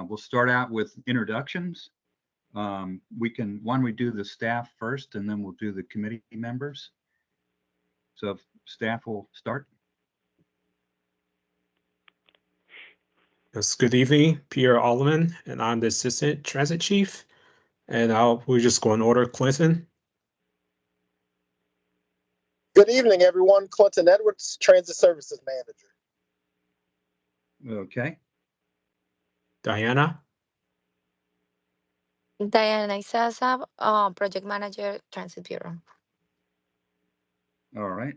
We'll start out with introductions. Why don't we do the staff first, and then we'll do the committee members. So if staff will start. Yes, good evening, Pierre Alderman, and I'm the Assistant Transit Chief. And we'll just go in order. Clinton. Good evening, everyone. Clinton Edwards, Transit Services Manager. Okay. Diana. Diana Isasa, Project Manager, Transit Bureau. All right.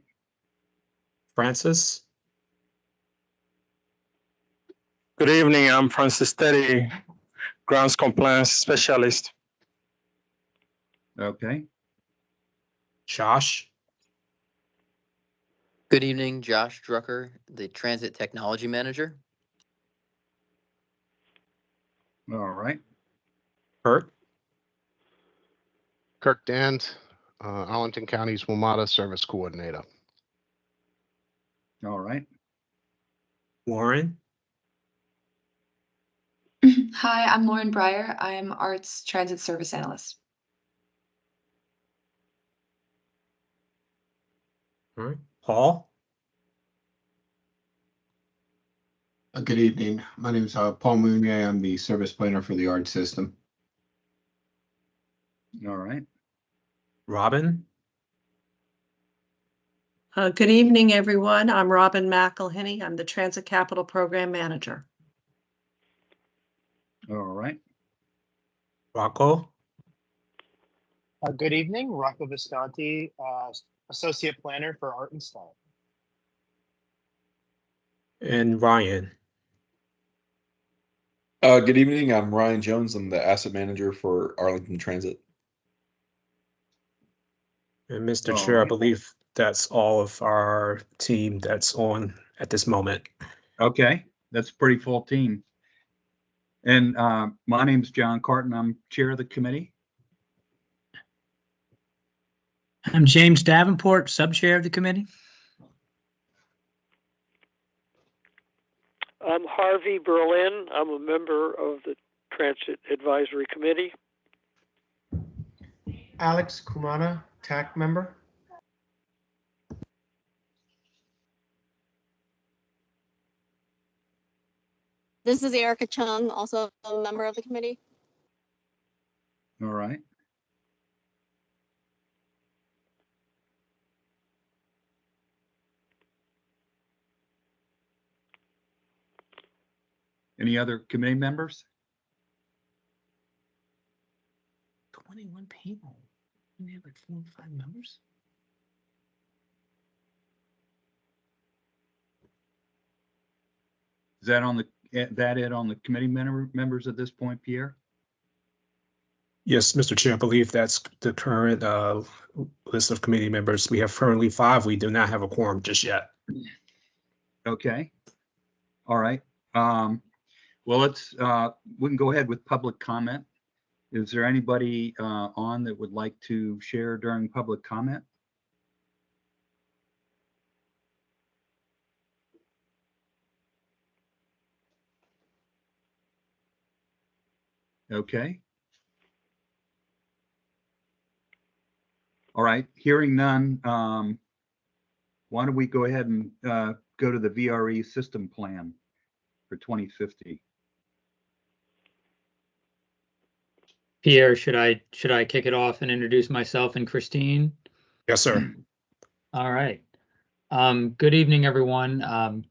Francis. Good evening, I'm Francis Teddy, Grounds Compliance Specialist. Okay. Josh. Good evening, Josh Drucker, the Transit Technology Manager. All right. Kurt. Kirk Dand, Arlington County's WMATA Service Coordinator. All right. Lauren. Hi, I'm Lauren Breyer. I'm Arts Transit Service Analyst. All right. Paul. Good evening. My name is Paul Mounier. I'm the service planner for the ART system. All right. Robin. Good evening, everyone. I'm Robin McElhinney. I'm the Transit Capital Program Manager. All right. Rocco. Good evening, Rocco Visconti, Associate Planner for Art and Style. And Ryan. Good evening, I'm Ryan Jones. I'm the Asset Manager for Arlington Transit. And Mr. Chair, I believe that's all of our team that's on at this moment. Okay, that's a pretty full team. And my name's John Carton. I'm chair of the committee. I'm James Davenport, sub-chair of the committee. I'm Harvey Berlin. I'm a member of the Transit Advisory Committee. Alex Kumana, TAC member. This is Erica Chung, also a member of the committee. All right. Any other committee members? 21 people. We have like 4 or 5 members. Is that on the committee members at this point, Pierre? Yes, Mr. Chair, I believe that's the current list of committee members. We have currently 5. We do not have a quorum just yet. Okay. All right. Well, we can go ahead with public comment. Is there anybody on that would like to share during public comment? Okay. All right, hearing none, why don't we go ahead and go to the VRE system plan for 2050? Pierre, should I kick it off and introduce myself and Christine? Yes, sir. All right. Good evening, everyone.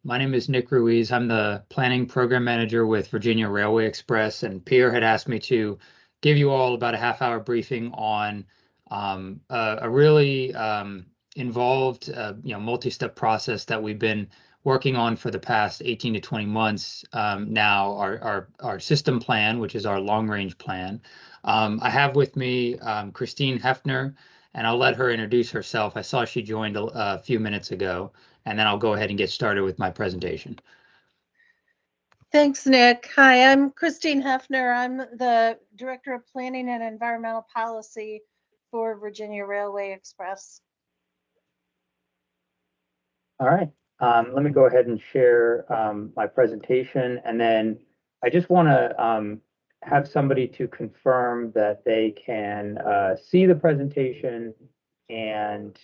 My name is Nick Ruiz. I'm the Planning Program Manager with Virginia Railway Express, and Pierre had asked me to give you all about a half-hour briefing on a really involved, multi-step process that we've been working on for the past 18 to 20 months now, our system plan, which is our long-range plan. I have with me Christine Hefner, and I'll let her introduce herself. I saw she joined a few minutes ago, and then I'll go ahead and get started with my presentation. Thanks, Nick. Hi, I'm Christine Hefner. I'm the Director of Planning and Environmental Policy for Virginia Railway Express. All right. Let me go ahead and share my presentation, and then I just want to have somebody to confirm that they can see the presentation and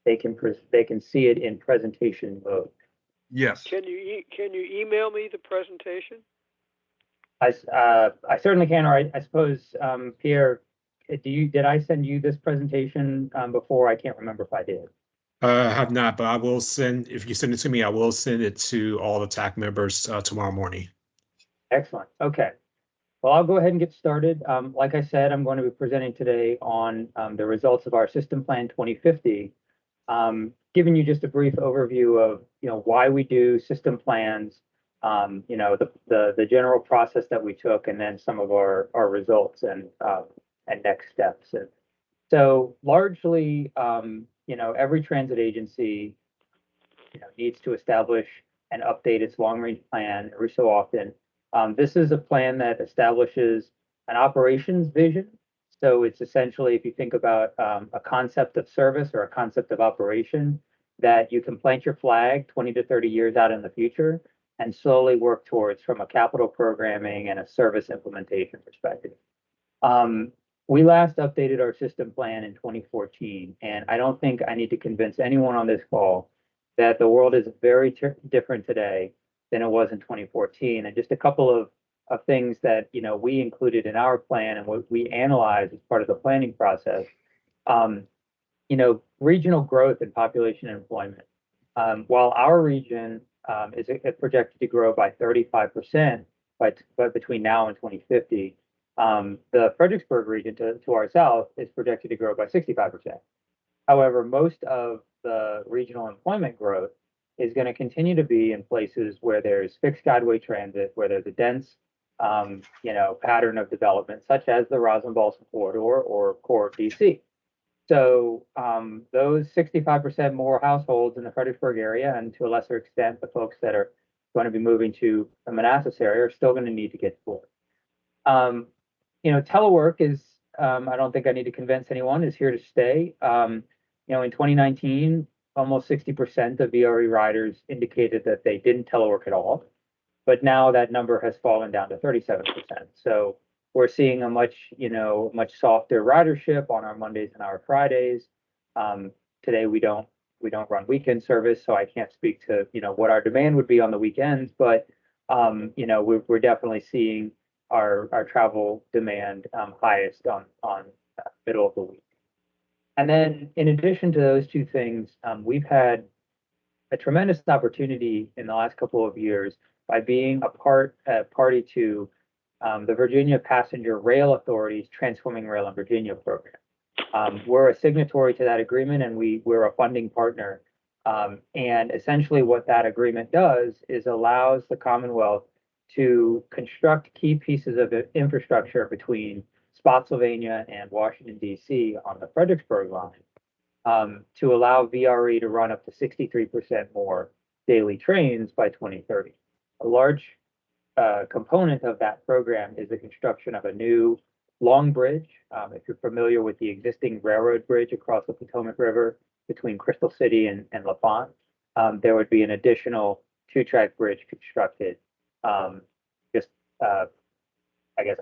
they can see it in presentation mode. Yes. Can you email me the presentation? I certainly can, or I suppose, Pierre, did I send you this presentation before? I can't remember if I did. I have not, but I will send, if you send it to me, I will send it to all the TAC members tomorrow morning. Excellent. Okay. Well, I'll go ahead and get started. Like I said, I'm going to be presenting today on the results of our System Plan 2050, giving you just a brief overview of why we do system plans, the general process that we took, and then some of our results and next steps. And so largely, every transit agency needs to establish and update its long-range plan every so often. This is a plan that establishes an operations vision. So it's essentially, if you think about a concept of service or a concept of operation, that you can plant your flag 20 to 30 years out in the future and slowly work towards from a capital programming and a service implementation perspective. We last updated our system plan in 2014, and I don't think I need to convince anyone on this call that the world is very different today than it was in 2014. And just a couple of things that we included in our plan and what we analyzed as part of the planning process. Regional growth in population and employment. While our region is projected to grow by 35% by between now and 2050, the Fredericksburg region to our south is projected to grow by 65%. However, most of the regional employment growth is going to continue to be in places where there's fixed guideway transit, where there's a dense, pattern of development, such as the Roslyn-Balsam corridor or core DC. So those 65% more households in the Fredericksburg area, and to a lesser extent, the folks that are going to be moving to the Manassas area, are still going to need to get to work. Telework is, I don't think I need to convince anyone, is here to stay. In 2019, almost 60% of VRE riders indicated that they didn't telework at all, but now that number has fallen down to 37%. So we're seeing a much softer ridership on our Mondays and our Fridays. Today we don't run weekend service, so I can't speak to what our demand would be on the weekends, but we're definitely seeing our travel demand highest on middle of the week. And then in addition to those two things, we've had a tremendous opportunity in the last couple of years by being a party to the Virginia Passenger Rail Authority's Transforming Rail in Virginia program. We're a signatory to that agreement, and we're a funding partner. And essentially what that agreement does is allows the Commonwealth to construct key pieces of infrastructure between Spotsylvania and Washington, D.C. on the Fredericksburg line to allow VRE to run up to 63% more daily trains by 2030. A large component of that program is the construction of a new long bridge. If you're familiar with the existing railroad bridge across the Potomac River between Crystal City and LaFont, there would be an additional two-track bridge constructed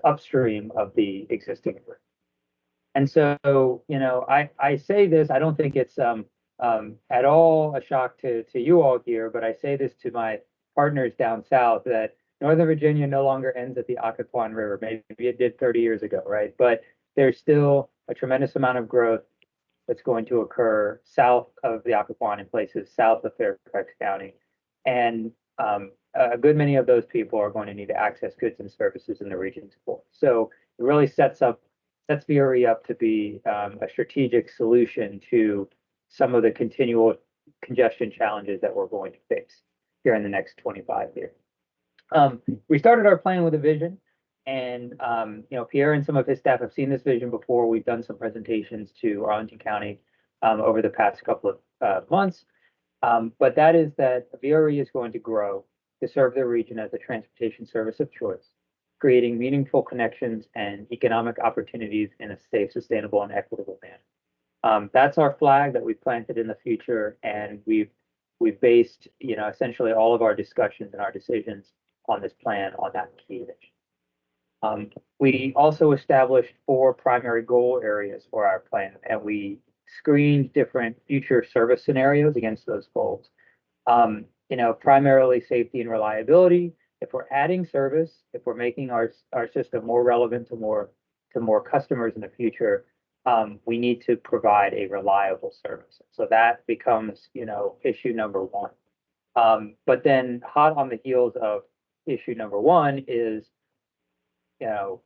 upstream of the existing bridge. And so, I say this, I don't think it's at all a shock to you all here, but I say this to my partners down south that Northern Virginia no longer ends at the Occoquan River. Maybe it did 30 years ago, right? But there's still a tremendous amount of growth that's going to occur south of the Occoquan in places south of Fairfax County. And a good many of those people are going to need to access goods and services in the region to support. So it really sets VRE up to be a strategic solution to some of the continual congestion challenges that we're going to face here in the next 25 years. We started our plan with a vision, and Pierre and some of his staff have seen this vision before. We've done some presentations to Arlington County over the past couple of months, but that is that VRE is going to grow to serve the region as a transportation service of choice, creating meaningful connections and economic opportunities in a safe, sustainable, and equitable manner. That's our flag that we've planted in the future, and we've based essentially all of our discussions and our decisions on this plan on that key initiative. We also established 4 primary goal areas for our plan, and we screened different future service scenarios against those goals. Primarily safety and reliability. If we're adding service, if we're making our system more relevant to more customers in the future, we need to provide a reliable service. So that becomes, issue number 1. But then hot on the heels of issue number 1 is,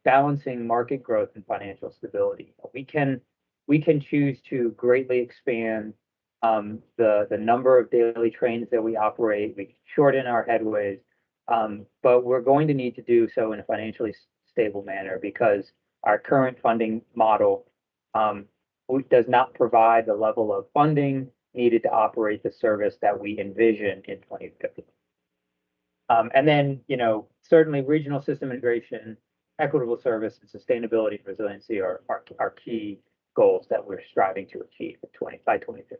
balancing market growth and financial stability. We can choose to greatly expand the number of daily trains that we operate. We can shorten our headways, but we're going to need to do so in a financially stable manner because our current funding model does not provide the level of funding needed to operate the service that we envision in 2050. And then, certainly regional system integration, equitable service, and sustainability and resiliency are key goals that we're striving to achieve by 2050.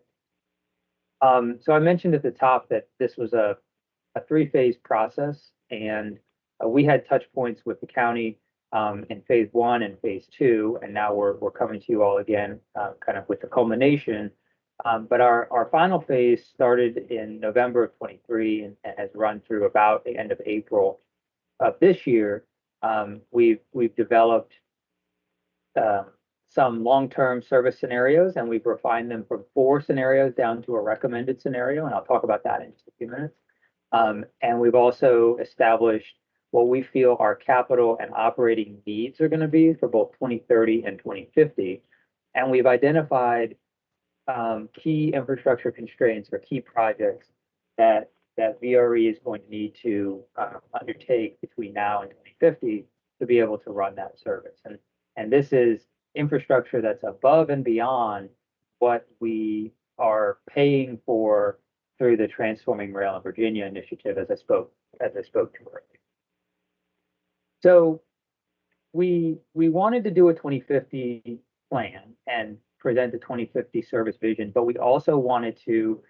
So I mentioned at the top that this was a 3-phase process, and we had touch points with the county in phase 1 and phase 2, and now we're coming to you all again, kind of with the culmination. But our final phase started in November of 23 and has run through about the end of April of this year. We've developed some long-term service scenarios, and we've refined them from 4 scenarios down to a recommended scenario, and I'll talk about that in just a few minutes. And we've also established what we feel our capital and operating needs are going to be for both 2030 and 2050. And we've identified key infrastructure constraints or key projects that VRE is going to need to undertake between now and 2050 to be able to run that service. And this is infrastructure that's above and beyond what we are paying for through the Transforming Rail in Virginia initiative, as I spoke to earlier. So we wanted to do a 2050 plan and present the 2050 service vision, but we also wanted to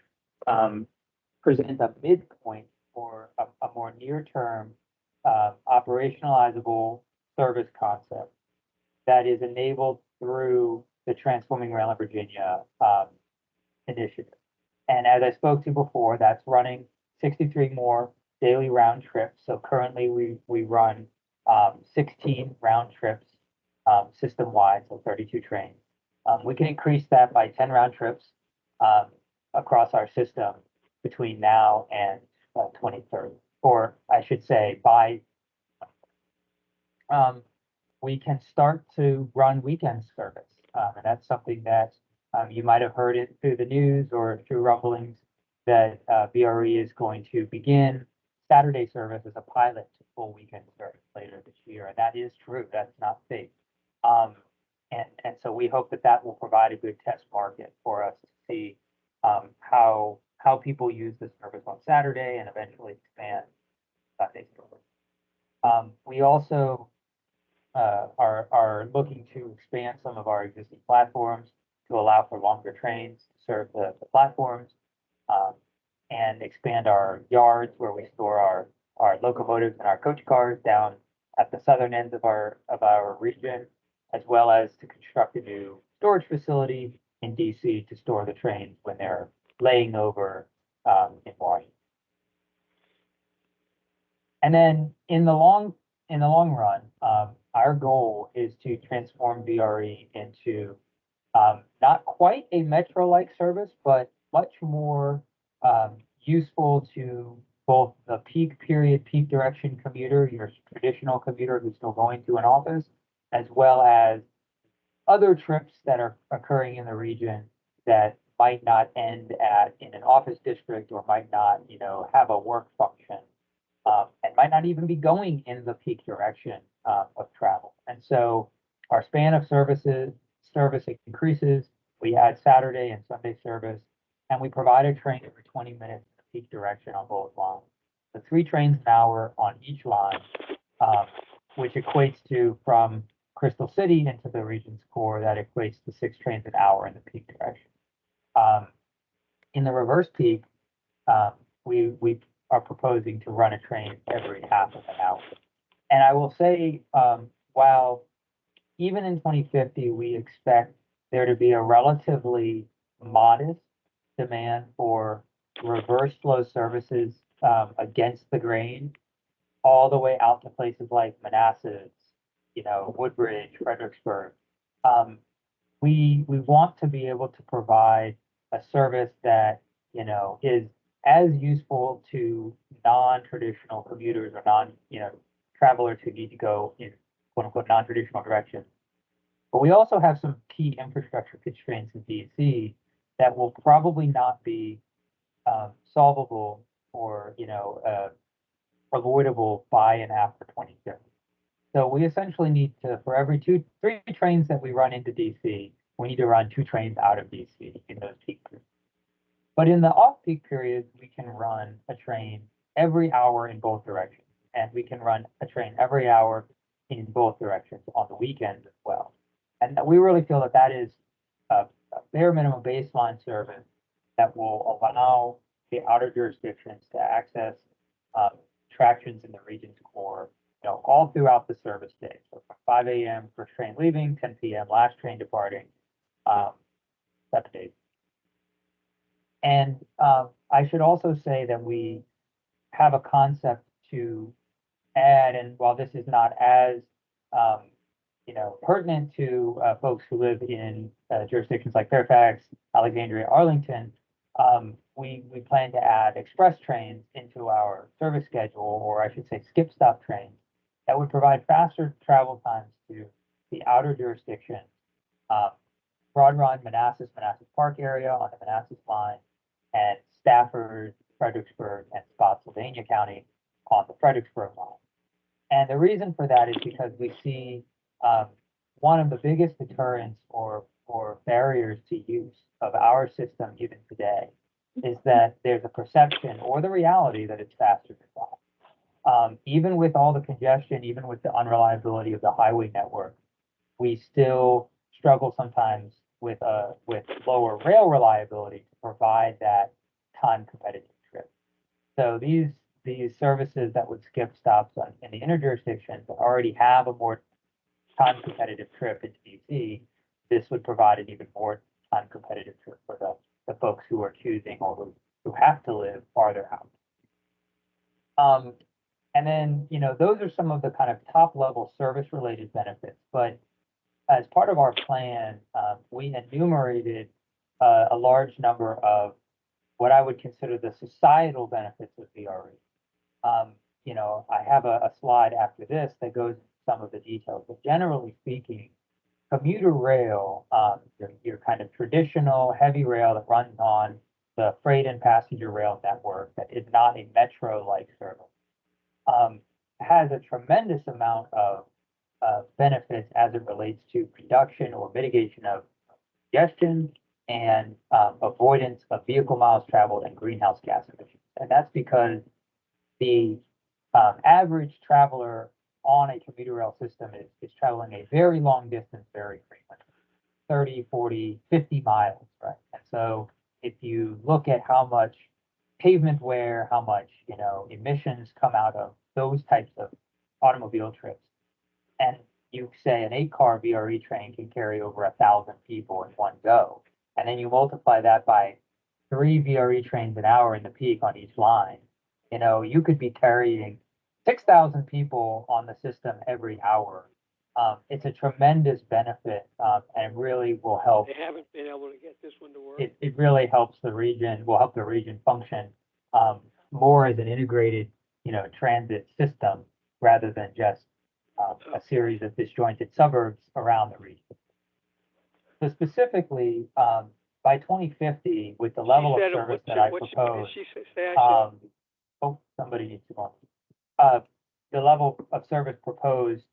present a midpoint for a more near-term operationalizable service concept that is enabled through the Transforming Rail in Virginia initiative. And as I spoke to before, that's running 63 more daily round trips. So currently we run 16 round trips system-wide, so 32 trains. We can increase that by 10 round trips across our system between now and 2030, or I should say by we can start to run weekend service. And that's something that you might have heard it through the news or through rumblings that VRE is going to begin Saturday service as a pilot to full weekend service later this year. And that is true. That's not fake. And so we hope that will provide a good test market for us to see how people use this service on Saturday and eventually expand Sunday service. We also are looking to expand some of our existing platforms to allow for longer trains to serve the platforms, and expand our yards where we store our locomotives and our coach cars down at the southern ends of our region, as well as to construct a new storage facility in DC to store the trains when they're laying over in Washington. And then in the long run, our goal is to transform VRE into not quite a metro-like service, but much more useful to both the peak direction commuter, your traditional commuter who's still going to an office, as well as other trips that are occurring in the region that might not end in an office district or might not, have a work function, and might not even be going in the peak direction of travel. And so our span of service increases. We add Saturday and Sunday service, and we provide a train every 20 minutes in the peak direction on both lines. So 3 trains an hour on each line, which equates to, from Crystal City into the region's core, that equates to 6 trains an hour in the peak direction. In the reverse peak, we are proposing to run a train every half of an hour. And I will say, while even in 2050, we expect there to be a relatively modest demand for reverse flow services against the grain, all the way out to places like Manassas, Woodbridge, Fredericksburg. We want to be able to provide a service that, is as useful to non-traditional commuters or travelers who need to go in quote unquote non-traditional directions. But we also have some key infrastructure constraints in DC that will probably not be solvable or avoidable by and after 2050. So we essentially need to, for every 3 trains that we run into DC, we need to run 2 trains out of DC in those peak periods. But in the off-peak periods, we can run a train every hour in both directions. And we can run a train every hour in both directions on the weekends as well. And we really feel that that is a bare minimum baseline service that will allow the outer jurisdictions to access attractions in the region's core, all throughout the service day. So from 5 a.m. first train leaving, 10 p.m. last train departing, 7 days. And I should also say that we have a concept to add, and while this is not as pertinent to folks who live in jurisdictions like Fairfax, Alexandria, Arlington, we plan to add express trains into our service schedule, or I should say skip stop trains, that would provide faster travel times to the outer jurisdiction, Broad Run, Manassas Park area on the Manassas line, and Stafford, Fredericksburg, and Spotsylvania County on the Fredericksburg line. And the reason for that is because we see one of the biggest deterrents or barriers to use of our system even today is that there's a perception or the reality that it's faster than that. Even with all the congestion, even with the unreliability of the highway network, we still struggle sometimes with lower rail reliability to provide that time competitive trip. So these services that would skip stops in the interjurisdictions that already have a more time competitive trip into DC, this would provide an even more time competitive trip for the folks who are choosing or who have to live farther out. And then, those are some of the kind of top level service related benefits. But as part of our plan, we enumerated a large number of what I would consider the societal benefits of VRE. I have a slide after this that goes into some of the details, but generally speaking, commuter rail, your kind of traditional heavy rail that runs on the freight and passenger rail network that is not a metro-like service, has a tremendous amount of benefits as it relates to reduction or mitigation of congestion and avoidance of vehicle miles traveled and greenhouse gas emissions. And that's because the average traveler on a commuter rail system is traveling a very long distance very frequently, 30, 40, 50 miles, right? And so if you look at how much pavement wear, how much, emissions come out of those types of automobile trips, and you say an 8-car VRE train can carry over 1,000 people in one go, and then you multiply that by 3 VRE trains an hour in the peak on each line, you could be carrying 6,000 people on the system every hour. It's a tremendous benefit, and really will help. They haven't been able to get this one to work. It really helps the region, will help the region function more as an integrated, transit system rather than just a series of disjointed suburbs around the region. So specifically, by 2050, with the level of service that I propose, somebody needs to go on. The level of service proposed,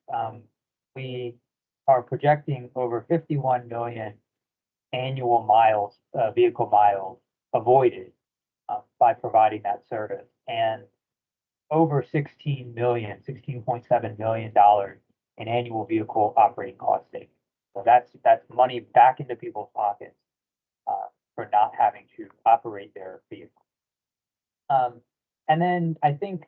we are projecting over 51 million annual miles, vehicle miles avoided by providing that service, and over $16.7 million in annual vehicle operating cost savings. So that's money back into people's pockets for not having to operate their vehicle. And then I think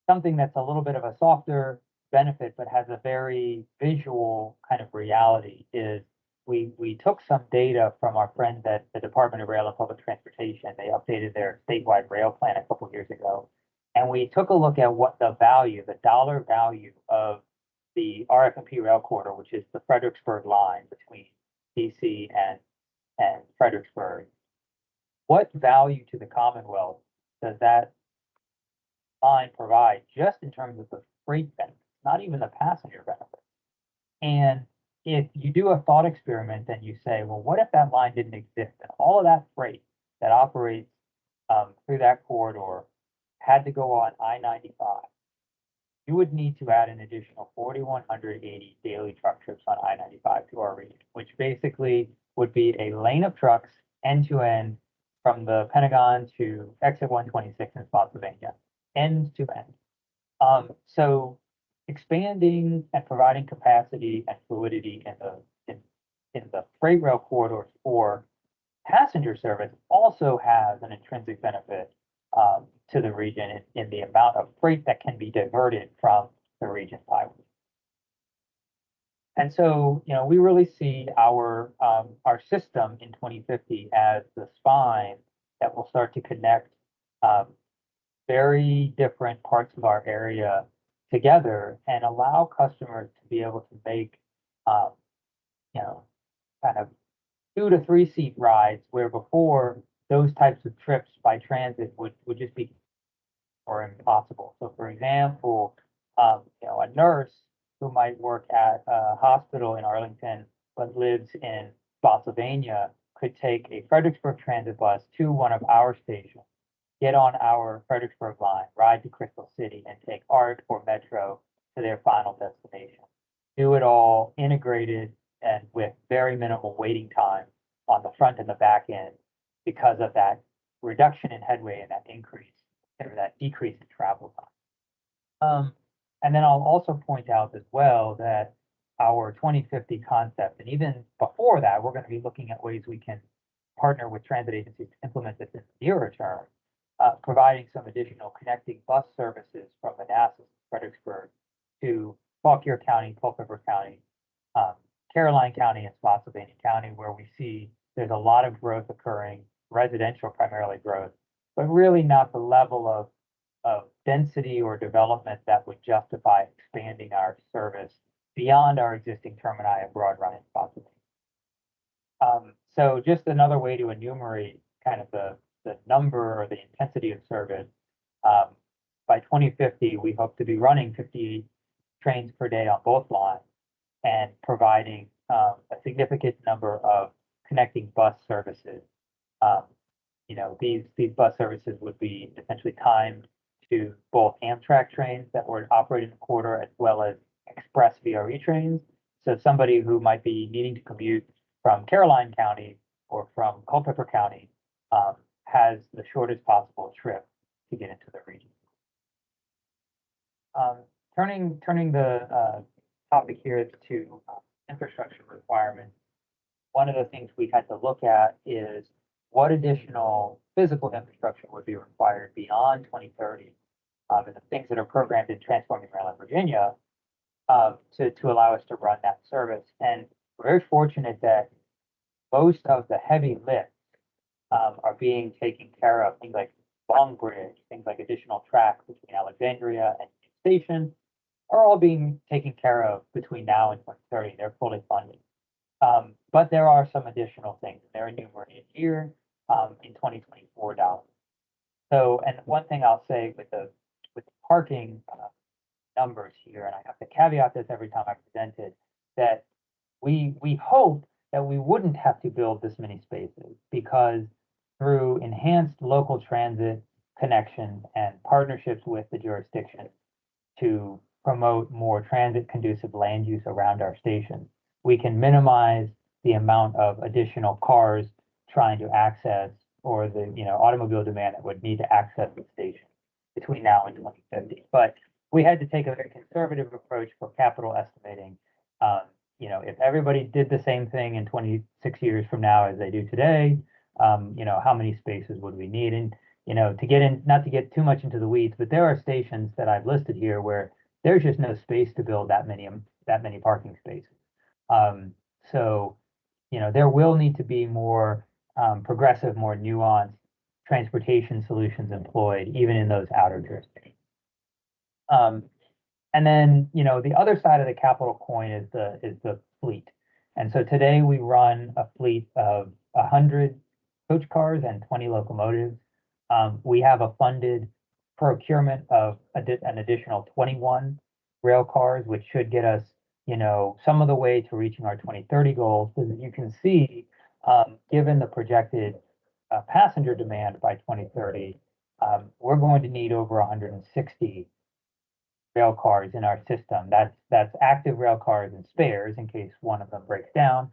something that's a little bit of a softer benefit, but has a very visual kind of reality is we took some data from our friends at the Department of Rail and Public Transportation. They updated their statewide rail plan a couple years ago. And we took a look at what the dollar value of the RF&P rail corridor, which is the Fredericksburg line between DC and Fredericksburg. What value to the Commonwealth does that line provide just in terms of the freight benefit, not even the passenger benefit? And if you do a thought experiment and you say, well, what if that line didn't exist and all of that freight that operates through that corridor had to go on I-95, you would need to add an additional 4,180 daily truck trips on I-95 to our region, which basically would be a lane of trucks end to end from the Pentagon to exit 126 in Spotsylvania, end to end. So expanding and providing capacity and fluidity in the freight rail corridors for passenger service also has an intrinsic benefit to the region in the amount of freight that can be diverted from the region's highways. And so, we really see our system in 2050 as the spine that will start to connect very different parts of our area together and allow customers to be able to make, kind of 2 to 3 seat rides where before those types of trips by transit would just be or impossible. So for example, a nurse who might work at a hospital in Arlington but lives in Spotsylvania could take a Fredericksburg transit bus to one of our stations, get on our Fredericksburg line, ride to Crystal City, and take ART or Metro to their final destination. Do it all integrated and with very minimal waiting time on the front and the back end because of that reduction in headway and that increase or that decrease in travel time. And then I'll also point out as well that our 2050 concept, and even before that, we're going to be looking at ways we can partner with transit agencies to implement this in the nearer term, providing some additional connecting bus services from Manassas, Fredericksburg to Fauquier County, Culpeper County, Caroline County, and Spotsylvania County, where we see there's a lot of growth occurring, residential primarily growth, but really not the level of density or development that would justify expanding our service beyond our existing termini at Broad Run and Spotsylvania. So just another way to enumerate kind of the number or the intensity of service. By 2050, we hope to be running 58 trains per day on both lines and providing a significant number of connecting bus services. These bus services would be essentially timed to both Amtrak trains that would operate in the corridor as well as express VRE trains. So somebody who might be needing to commute from Caroline County or from Culpeper County has the shortest possible trip to get into the region. Turning the topic here to infrastructure requirements, one of the things we had to look at is what additional physical infrastructure would be required beyond 2030, and the things that are programmed in Transforming Rail in Virginia to allow us to run that service. And we're very fortunate that most of the heavy lifts are being taken care of, things like Long Bridge, things like additional tracks between Alexandria and Station are all being taken care of between now and 2030. They're fully funded. But there are some additional things. They're enumerated here in 2024 dollars. So, and one thing I'll say with the parking numbers here, and I have to caveat this every time I present it, that we hope that we wouldn't have to build this many spaces because through enhanced local transit connections and partnerships with the jurisdiction to promote more transit conducive land use around our stations, we can minimize the amount of additional cars trying to access or the automobile demand that would need to access the station between now and 2050. But we had to take a very conservative approach for capital estimating. If everybody did the same thing in 26 years from now as they do today, how many spaces would we need? And not to get too much into the weeds, but there are stations that I've listed here where there's just no space to build that many parking spaces. So, there will need to be more progressive, more nuanced transportation solutions employed, even in those outer jurisdictions. And then, the other side of the capital coin is the fleet. And so today we run a fleet of 100 coach cars and 20 locomotives. We have a funded procurement of an additional 21 rail cars, which should get us, some of the way to reaching our 2030 goals. Because as you can see, given the projected passenger demand by 2030, we're going to need over 160 rail cars in our system. That's active rail cars and spares in case one of them breaks down.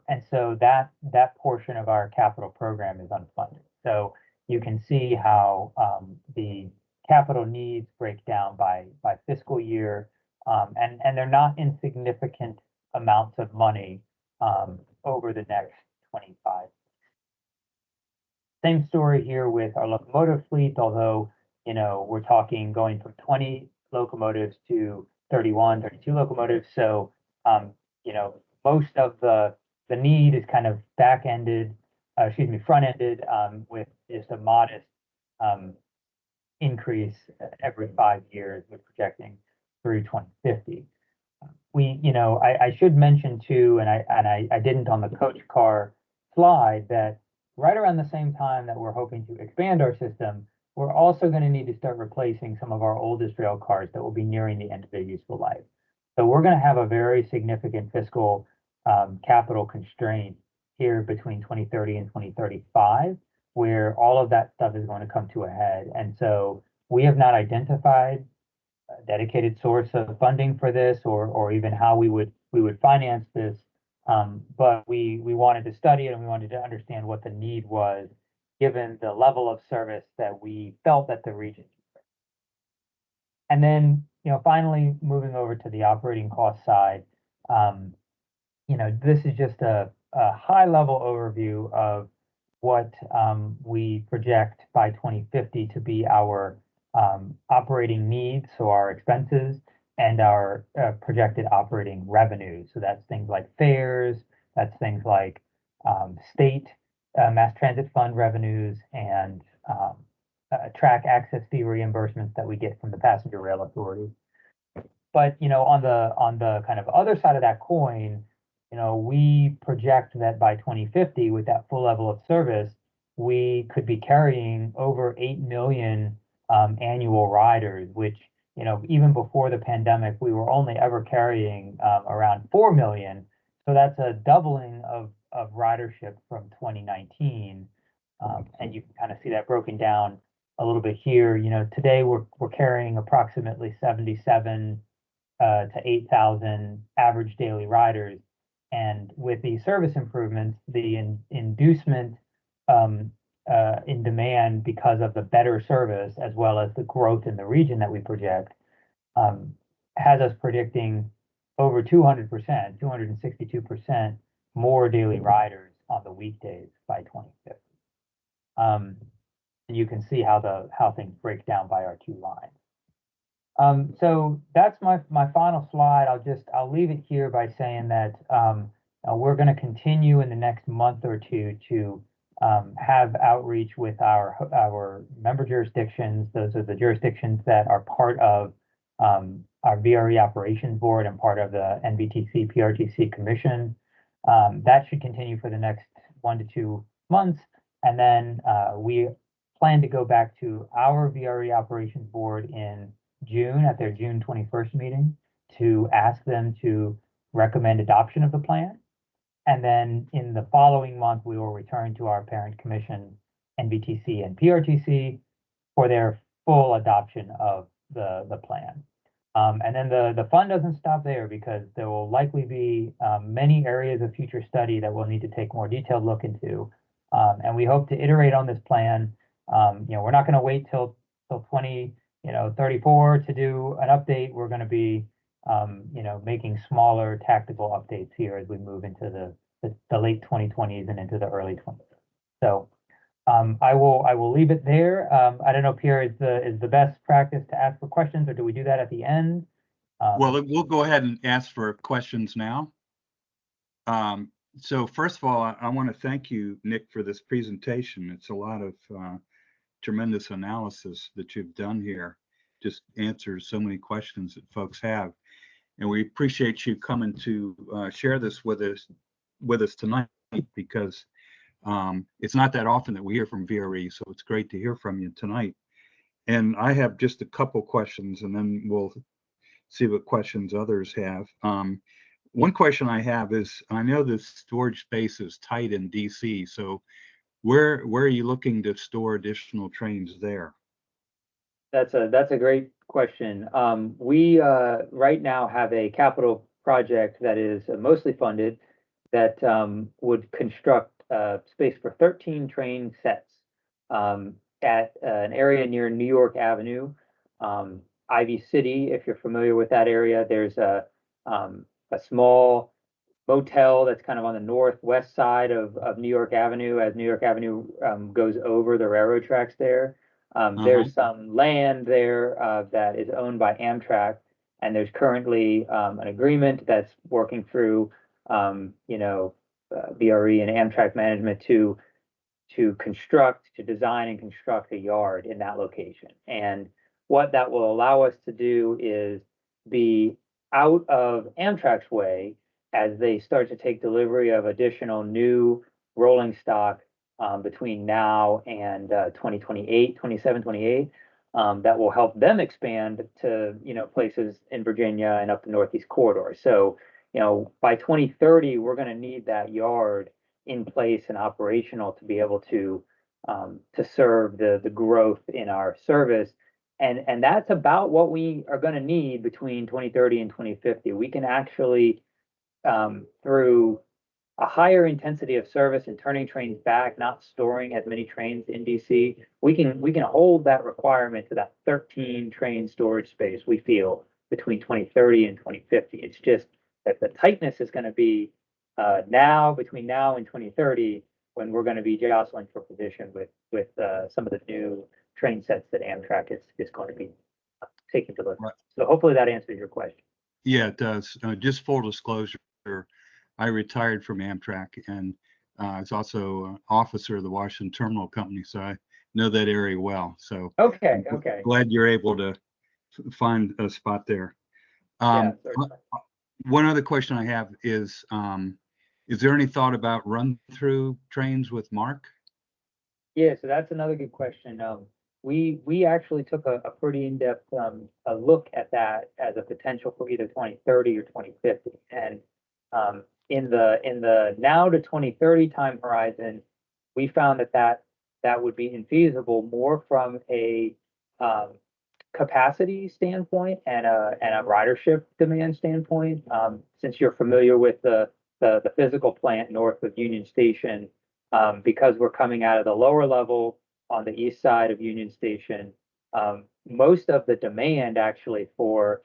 And so that portion of our capital program is unfunded. So you can see how the capital needs break down by fiscal year, and they're not insignificant amounts of money over the next 25. Same story here with our locomotive fleet, although we're talking going from 20 locomotives to 31, 32 locomotives. So most of the need is kind of front-ended with just a modest increase every 5 years. We're projecting through 2050. I should mention too, and I didn't on the coach car slide, that right around the same time that we're hoping to expand our system, we're also going to need to start replacing some of our oldest rail cars that will be nearing the end of their useful life. So we're going to have a very significant fiscal capital constraint here between 2030 and 2035, where all of that stuff is going to come to a head. And so we have not identified a dedicated source of funding for this, or even how we would finance this. But we wanted to study it, and we wanted to understand what the need was, given the level of service that we felt that the region. And then, finally moving over to the operating cost side, this is just a high level overview of what we project by 2050 to be our operating needs, so our expenses, and our projected operating revenues. So that's things like fares, that's things like state mass transit fund revenues, and track access fee reimbursements that we get from the Passenger Rail Authority. But on the kind of other side of that coin, we project that by 2050, with that full level of service, we could be carrying over 8 million annual riders, which, even before the pandemic, we were only ever carrying around 4 million. So that's a doubling of ridership from 2019. And you can kind of see that broken down a little bit here. Today we're carrying approximately 77 to 8,000 average daily riders. And with the service improvements, the inducement in demand because of the better service, as well as the growth in the region that we project, has us predicting over 200%, 262% more daily riders on the weekdays by 2050. And you can see how things break down by our two lines. So that's my final slide. I'll leave it here by saying that we're going to continue in the next month or two to have outreach with our member jurisdictions. Those are the jurisdictions that are part of our VRE Operations Board and part of the NBTC PRGC Commission. That should continue for the next 1 to 2 months. And then we plan to go back to our VRE Operations Board in June at their June 21st meeting to ask them to recommend adoption of the plan. And then in the following month, we will return to our parent commission, NBTC and PRTC, for their full adoption of the plan. And then the fund doesn't stop there, because there will likely be many areas of future study that we'll need to take more detailed look into. And we hope to iterate on this plan. We're not going to wait till 2034 to do an update. We're going to be making smaller tactical updates here as we move into the late 2020s and into the early 20s. So I will leave it there. I don't know, Pierre, is the best practice to ask for questions, or do we do that at the end? Well, we'll go ahead and ask for questions now. So first of all, I want to thank you, Nick, for this presentation. It's a lot of tremendous analysis that you've done here. Just answers so many questions that folks have. And we appreciate you coming to share this with us tonight, because it's not that often that we hear from VRE, so it's great to hear from you tonight. And I have just a couple questions, and then we'll see what questions others have. One question I have is, I know the storage space is tight in DC, so where are you looking to store additional trains there? That's a great question. We right now have a capital project that is mostly funded that would construct space for 13 train sets at an area near New York Avenue, Ivy City. If you're familiar with that area, there's a small motel that's kind of on the northwest side of New York Avenue, as New York Avenue goes over the railroad tracks there. There's some land there that is owned by Amtrak, and there's currently an agreement that's working through, VRE and Amtrak management to design and construct a yard in that location. And what that will allow us to do is be out of Amtrak's way as they start to take delivery of additional new rolling stock between now and 2028, 27, 28, that will help them expand to, places in Virginia and up the Northeast corridor. So, by 2030, we're going to need that yard in place and operational to be able to serve the growth in our service. And that's about what we are going to need between 2030 and 2050. We can actually, through a higher intensity of service and turning trains back, not storing as many trains in DC, we can hold that requirement to that 13 train storage space, we feel, between 2030 and 2050. It's just that the tightness is going to be between now and 2030, when we're going to be jostling for position with some of the new train sets that Amtrak is going to be taking delivery. Right. So hopefully that answers your question. Yeah, it does. Just full disclosure, I retired from Amtrak, and I was also an officer of the Washington Terminal Company, so I know that area well. So okay. Glad you're able to find a spot there. Certainly. One other question I have is there any thought about run-through trains with Mark? Yeah, so that's another good question. We actually took a pretty in-depth a look at that as a potential for either 2030 or 2050. And in the now to 2030 time horizon, we found that would be infeasible more from a capacity standpoint and a ridership demand standpoint. Since you're familiar with the physical plant north of Union Station, because we're coming out of the lower level on the east side of Union Station, most of the demand actually for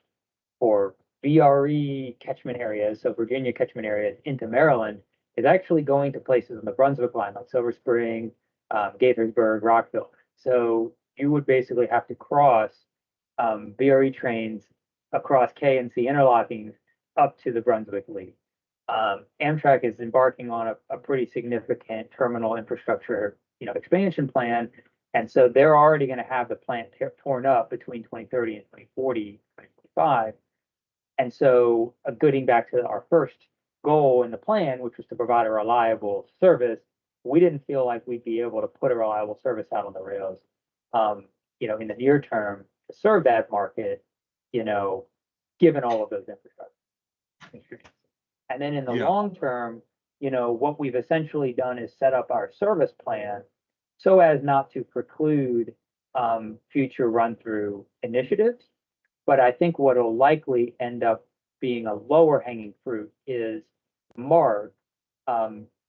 VRE catchment areas, so Virginia catchment areas into Maryland, is actually going to places on the Brunswick line like Silver Spring, Gaithersburg, Rockville. So you would basically have to cross VRE trains across K and C interlockings up to the Brunswick League. Amtrak is embarking on a pretty significant terminal infrastructure, expansion plan, and so they're already going to have the plant torn up between 2030 and 2040, 2045. And so, getting back to our first goal in the plan, which was to provide a reliable service, we didn't feel like we'd be able to put a reliable service out on the rails, in the near term to serve that market, given all of those infrastructure. And then in the long term, what we've essentially done is set up our service plan so as not to preclude future run-through initiatives. But I think what will likely end up being a lower hanging fruit is MARG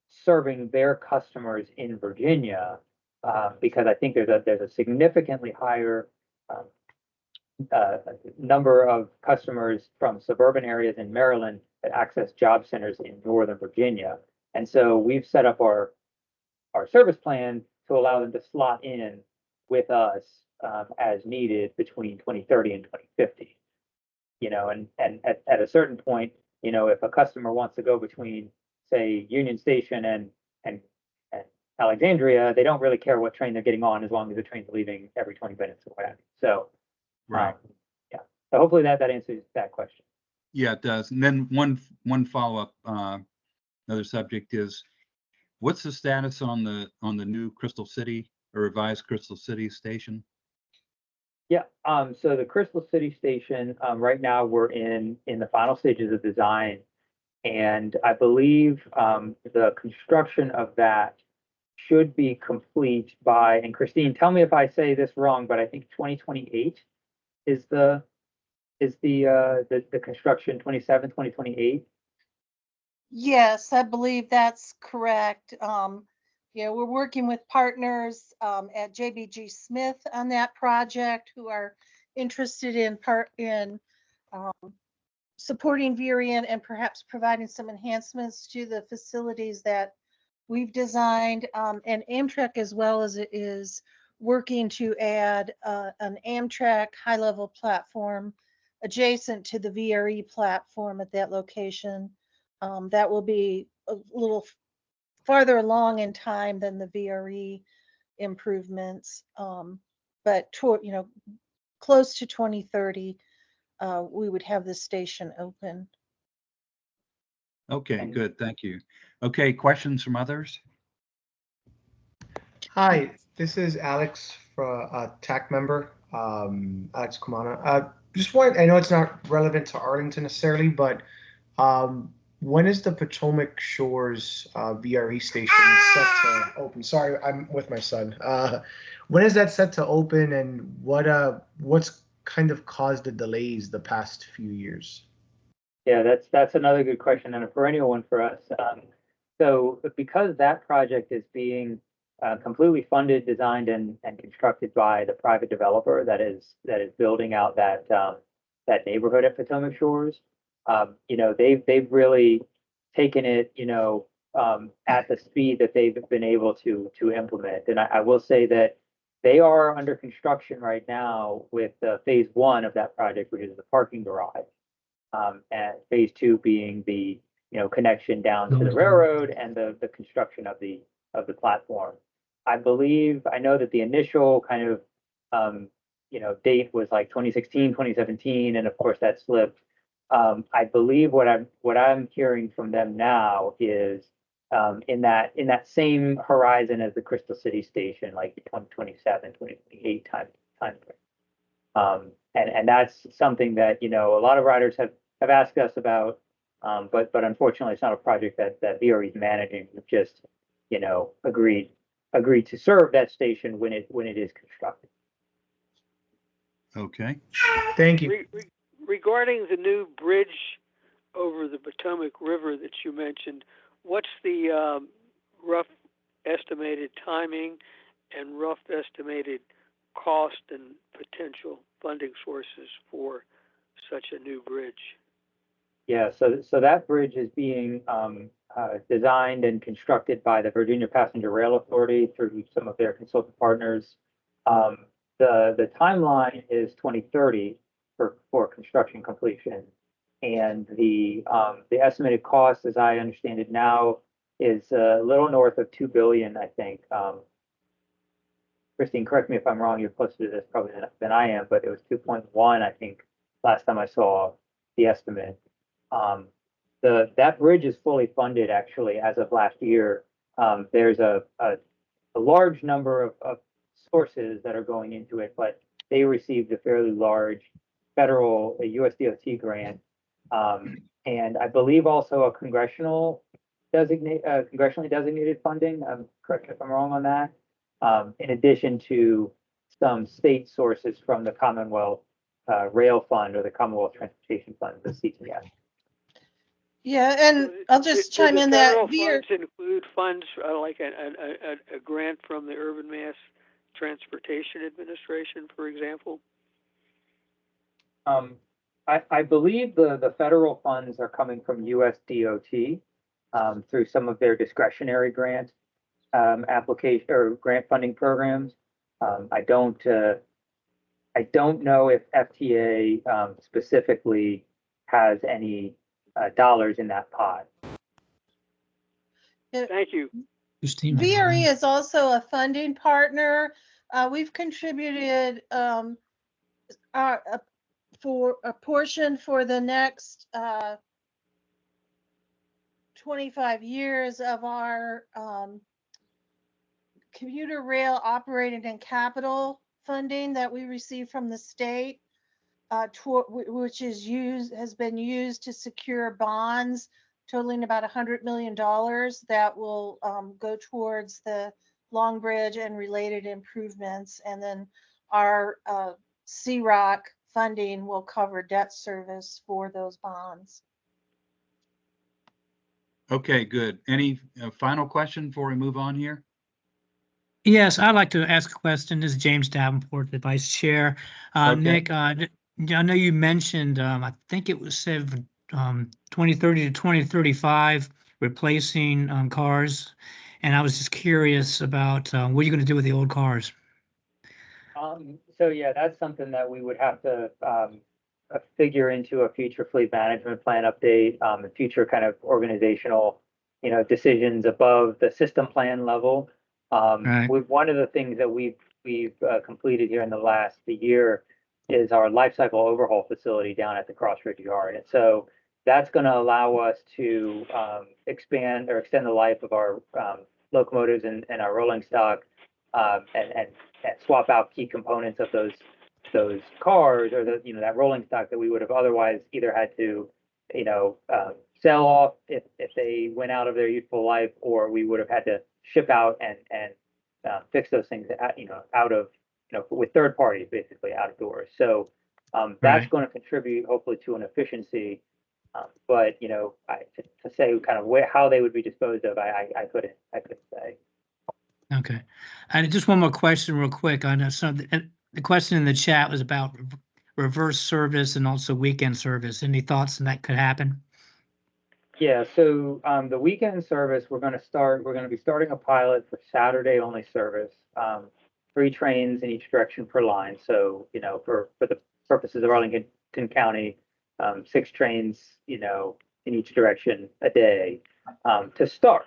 serving their customers in Virginia, because I think there's a significantly higher number of customers from suburban areas in Maryland that access job centers in Northern Virginia. And so we've set up our service plan to allow them to slot in with us as needed between 2030 and 2050. You know, and at a certain point, you know, if a customer wants to go between, say, Union Station and Alexandria, they don't really care what train they're getting on as long as the train's leaving every 20 minutes or whatever. So, Right. yeah. So hopefully that answers that question. Yeah, it does. And then one follow-up, another subject is, what's the status on the new Crystal City or revised Crystal City station? Yeah, so the Crystal City Station, right now we're in the final stages of design. And I believe the construction of that should be complete by, and Christine, tell me if I say this wrong, but I think 2028 is the construction, 2028. Yes, I believe that's correct. Yeah, we're working with partners at JBG Smith on that project who are interested in supporting VRE and perhaps providing some enhancements to the facilities that we've designed. And Amtrak as well as it is working to add an Amtrak high-level platform adjacent to the VRE platform at that location. That will be a little farther along in time than the VRE improvements, but you know, close to 2030, we would have this station open. Okay, good. Thank you. Okay, questions from others? Hi, this is Alex, for a TAC member, Alex Kumana. I know it's not relevant to Arlington necessarily, but when is the Potomac Shores VRE station set to open? Sorry, I'm with my son. When is that set to open, and what's kind of caused the delays the past few years? Yeah, that's another good question and a perennial one for us. So because that project is being completely funded, designed, and constructed by the private developer that is building out that neighborhood at Potomac Shores, you know, they've really taken it, you know, at the speed that they've been able to implement. And I will say that they are under construction right now with phase 1 of that project, which is the parking garage. And phase 2 being the, you know, connection down to the railroad and the construction of the platform. I know that the initial kind of you know, date was like 2016, 2017, and of course that slipped. I believe what I'm hearing from them now is in that same horizon as the Crystal City Station, like 2027, 2028 time frame. And that's something that, you know, a lot of riders have asked us about, but unfortunately it's not a project that VRE is managing. We've just, you know, agreed to serve that station when it is constructed. Okay. Thank you. Regarding the new bridge over the Potomac River that you mentioned, what's the rough estimated timing and rough estimated cost and potential funding sources for such a new bridge? Yeah, so that bridge is being designed and constructed by the Virginia Passenger Rail Authority through some of their consultant partners. The timeline is 2030 for construction completion, and the estimated cost, as I understand it now, is a little north of $2 billion, I think. Christine, correct me if I'm wrong. You're closer to this probably than I am, but it was 2.1, I think, last time I saw the estimate. That bridge is fully funded actually as of last year. There's a large number of sources that are going into it, but they received a fairly large federal USDOT grant, and I believe also a congressionally designated funding. Correct me if I'm wrong on that. In addition to some state sources from the Commonwealth Rail Fund or the Commonwealth Transportation Fund, the CTF. Yeah, and I'll just chime in that funds include funds like a grant from the Urban Mass Transportation Administration, for example? I believe the federal funds are coming from USDOT through some of their discretionary grants. application or grant funding programs. I don't know if FTA specifically has any dollars in that pot. Thank you. VRE is also a funding partner. We've contributed for a portion for the next 25 years of our commuter rail operating and capital funding that we receive from the state, which has been used to secure bonds totaling about $100 million that will go towards the Long Bridge and related improvements. And then our CROC funding will cover debt service for those bonds. Okay, good. Any final question before we move on here? Yes, I'd like to ask a question. This is James Davenport, the Vice Chair. Okay. Nick, I know you mentioned, I think it was said 2030 to 2035, replacing cars. And I was just curious about what are you going to do with the old cars? So yeah, that's something that we would have to figure into a future fleet management plan update, and future kind of organizational, decisions above the system plan level. One of the things that we've completed here in the last year is our life cycle overhaul facility down at the Crossridge Yard. And so that's going to allow us to expand or extend the life of our locomotives and our rolling stock, and swap out key components of those cars, or that rolling stock that we would have otherwise either had to sell off if they went out of their useful life, or we would have had to ship out and fix those things out of with third parties, basically out of doors. So that's going to contribute hopefully to an efficiency, but to say kind of how they would be disposed of, I couldn't say. Okay. And just one more question real quick. I know the question in the chat was about reverse service and also weekend service. Any thoughts on that could happen? Yeah, so the weekend service, we're going to be starting a pilot for Saturday only service, 3 trains in each direction per line. So, for the purposes of Arlington County, 6 trains, in each direction a day, to start.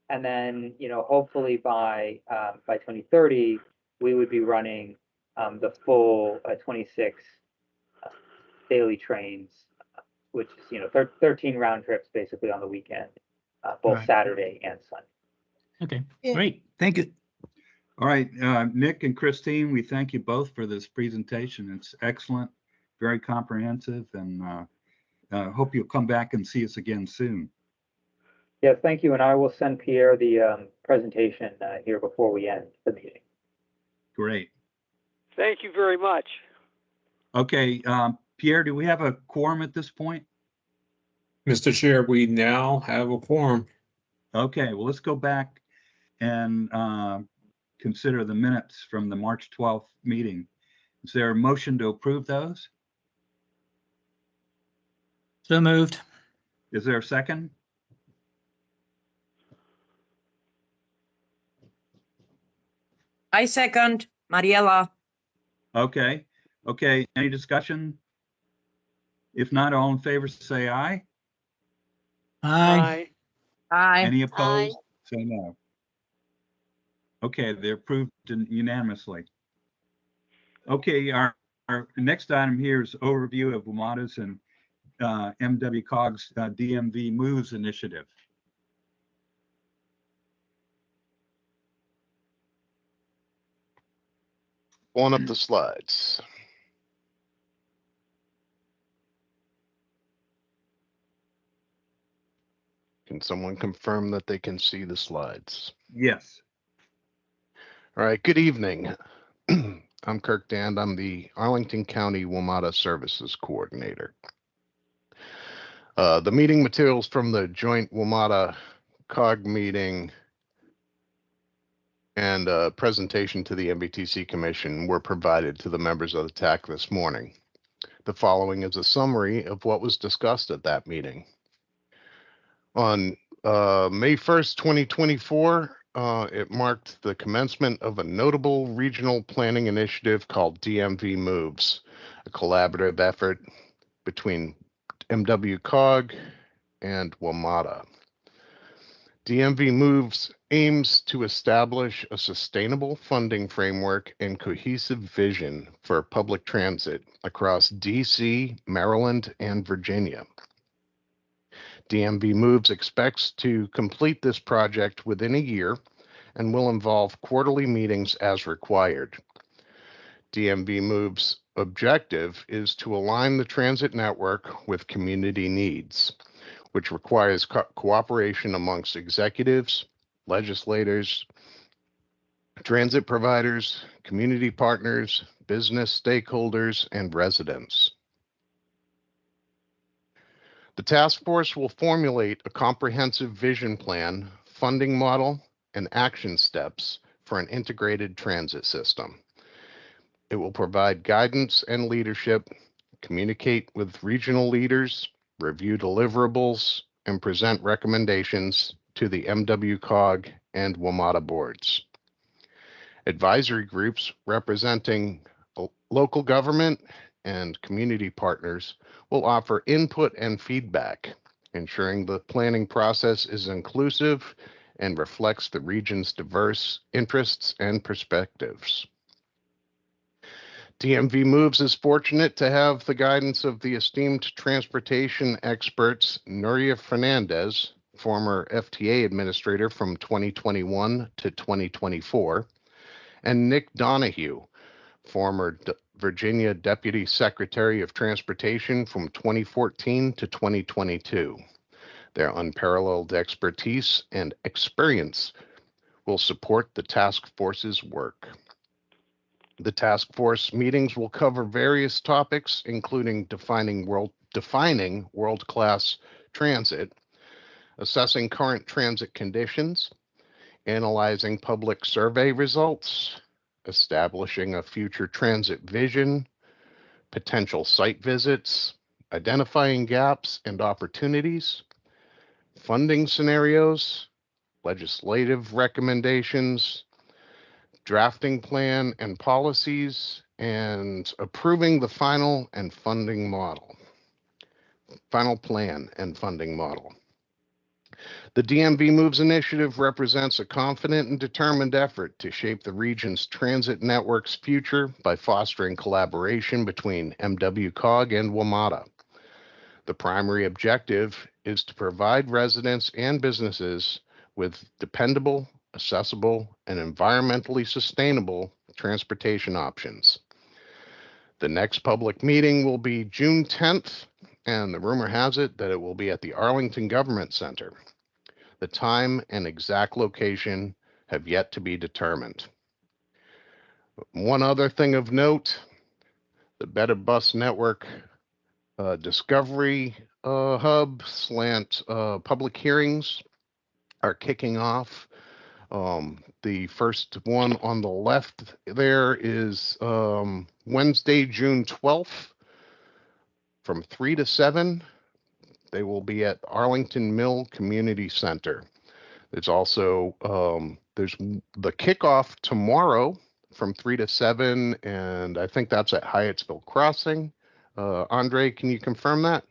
And then, hopefully by 2030, we would be running the full 26 daily trains, which is 13 round trips basically on the weekend, both Saturday and Sunday. Okay, great. Thank you. All right, Nick and Christine, we thank you both for this presentation. It's excellent, very comprehensive, and hope you'll come back and see us again soon. Yes, thank you. And I will send Pierre the presentation here before we end the meeting. Great. Thank you very much. Okay, Pierre, do we have a quorum at this point? Mr. Chair, we now have a quorum. Okay, well, let's go back and consider the minutes from the March 12th meeting. Is there a motion to approve those? So moved. Is there a second? I second, Mariela. Okay, any discussion? If not, all in favor, say aye. Aye. Aye. Any opposed? Say no. Okay, they're approved unanimously. Okay, our next item here is overview of WMATA's and MWCOG's DMV Moves initiative. Pulling up the slides. Can someone confirm that they can see the slides? Yes. All right, good evening. I'm Kirk Dand. I'm the Arlington County WMATA Services Coordinator. The meeting materials from the joint WMATA COG meeting and a presentation to the MBTC Commission were provided to the members of the TAC this morning. The following is a summary of what was discussed at that meeting. On May 1st, 2024, it marked the commencement of a notable regional planning initiative called DMV Moves, a collaborative effort between MWCOG and WMATA. DMV Moves aims to establish a sustainable funding framework and cohesive vision for public transit across DC, Maryland, and Virginia. DMV Moves expects to complete this project within a year and will involve quarterly meetings as required. DMV Moves' objective is to align the transit network with community needs, which requires cooperation amongst executives, legislators, transit providers, community partners, business stakeholders, and residents. The task force will formulate a comprehensive vision plan, funding model, and action steps for an integrated transit system. It will provide guidance and leadership, communicate with regional leaders, review deliverables, and present recommendations to the MWCOG and WMATA boards. Advisory groups representing local government and community partners will offer input and feedback, ensuring the planning process is inclusive and reflects the region's diverse interests and perspectives. DMV Moves is fortunate to have the guidance of the esteemed transportation experts Nuria Fernandez, former FTA administrator from 2021 to 2024, and Nick Donahue, former Virginia Deputy Secretary of Transportation from 2014 to 2022. Their unparalleled expertise and experience will support the task force's work. The task force meetings will cover various topics, including defining world-class transit, assessing current transit conditions, analyzing public survey results, establishing a future transit vision, potential site visits, identifying gaps and opportunities, funding scenarios, legislative recommendations, drafting plan and policies, and approving the final plan and funding model. The DMV Moves initiative represents a confident and determined effort to shape the region's transit network's future by fostering collaboration between MWCOG and WMATA. The primary objective is to provide residents and businesses with dependable, accessible, and environmentally sustainable transportation options. The next public meeting will be June 10th, and the rumor has it that it will be at the Arlington Government Center. The time and exact location have yet to be determined. One other thing of note, the Better Bus Network Discovery Hub slant public hearings are kicking off. The first one on the left there is Wednesday, June 12th from 3 to 7. They will be at Arlington Mill Community Center. There's also there's the kickoff tomorrow from 3 to 7, and I think that's at Hyattsville Crossing. Andre, can you confirm that?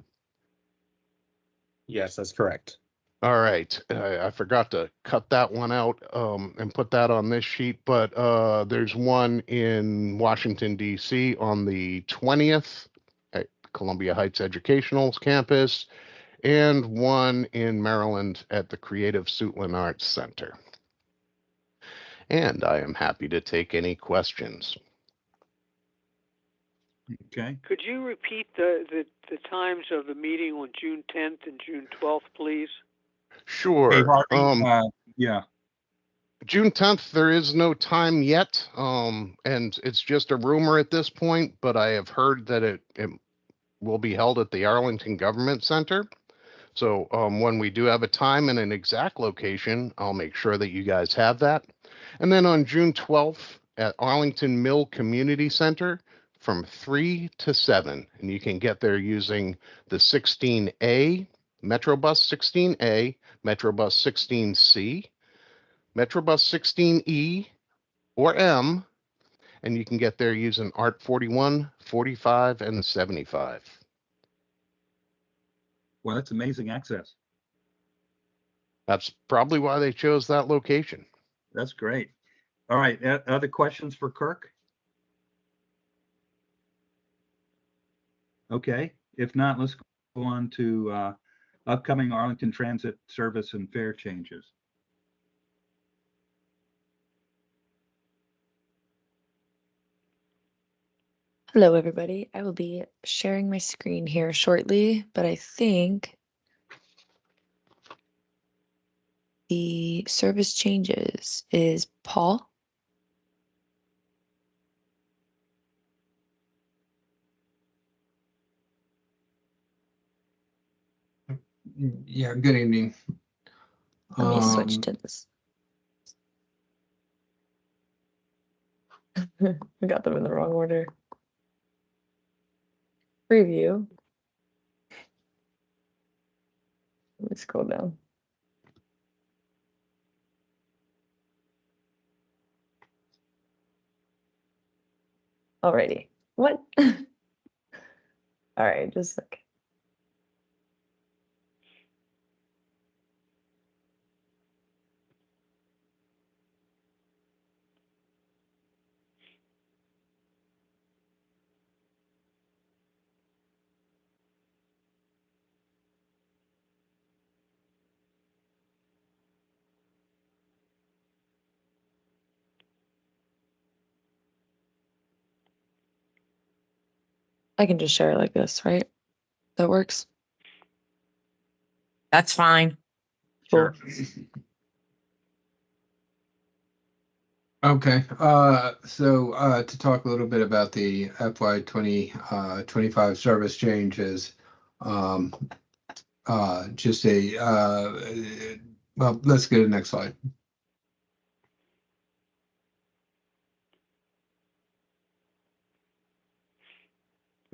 Yes, that's correct. All right, I forgot to cut that one out and put that on this sheet, but there's one in Washington, D.C. on the 20th at Columbia Heights Educational Campus, and one in Maryland at the Creative Suitland Arts Center. And I am happy to take any questions. Okay. Could you repeat the times of the meeting on June 10th and June 12th, please? Sure. Hey, Harvey, yeah. June 10th, there is no time yet, and it's just a rumor at this point, but I have heard that it will be held at the Arlington Government Center. So when we do have a time and an exact location, I'll make sure that you guys have that. And then on June 12th at Arlington Mill Community Center from 3 to 7, and you can get there using the 16A, Metrobus 16A, Metrobus 16C, Metrobus 16E or M, and you can get there using ART 41, 45, and 75. Well, that's amazing access. That's probably why they chose that location. That's great. All right, other questions for Kirk? Okay, if not, let's go on to upcoming Arlington Transit service and fare changes. Hello, everybody. I will be sharing my screen here shortly, but I think the service changes is Paul. Yeah, good evening. Let me switch to this. I got them in the wrong order. Preview. Let me scroll down. Alrighty. What? All right, just a sec. I can just share it like this, right? That works. That's fine. Sure. Okay, so to talk a little bit about the FY 2025 service changes, just well, let's go to the next slide.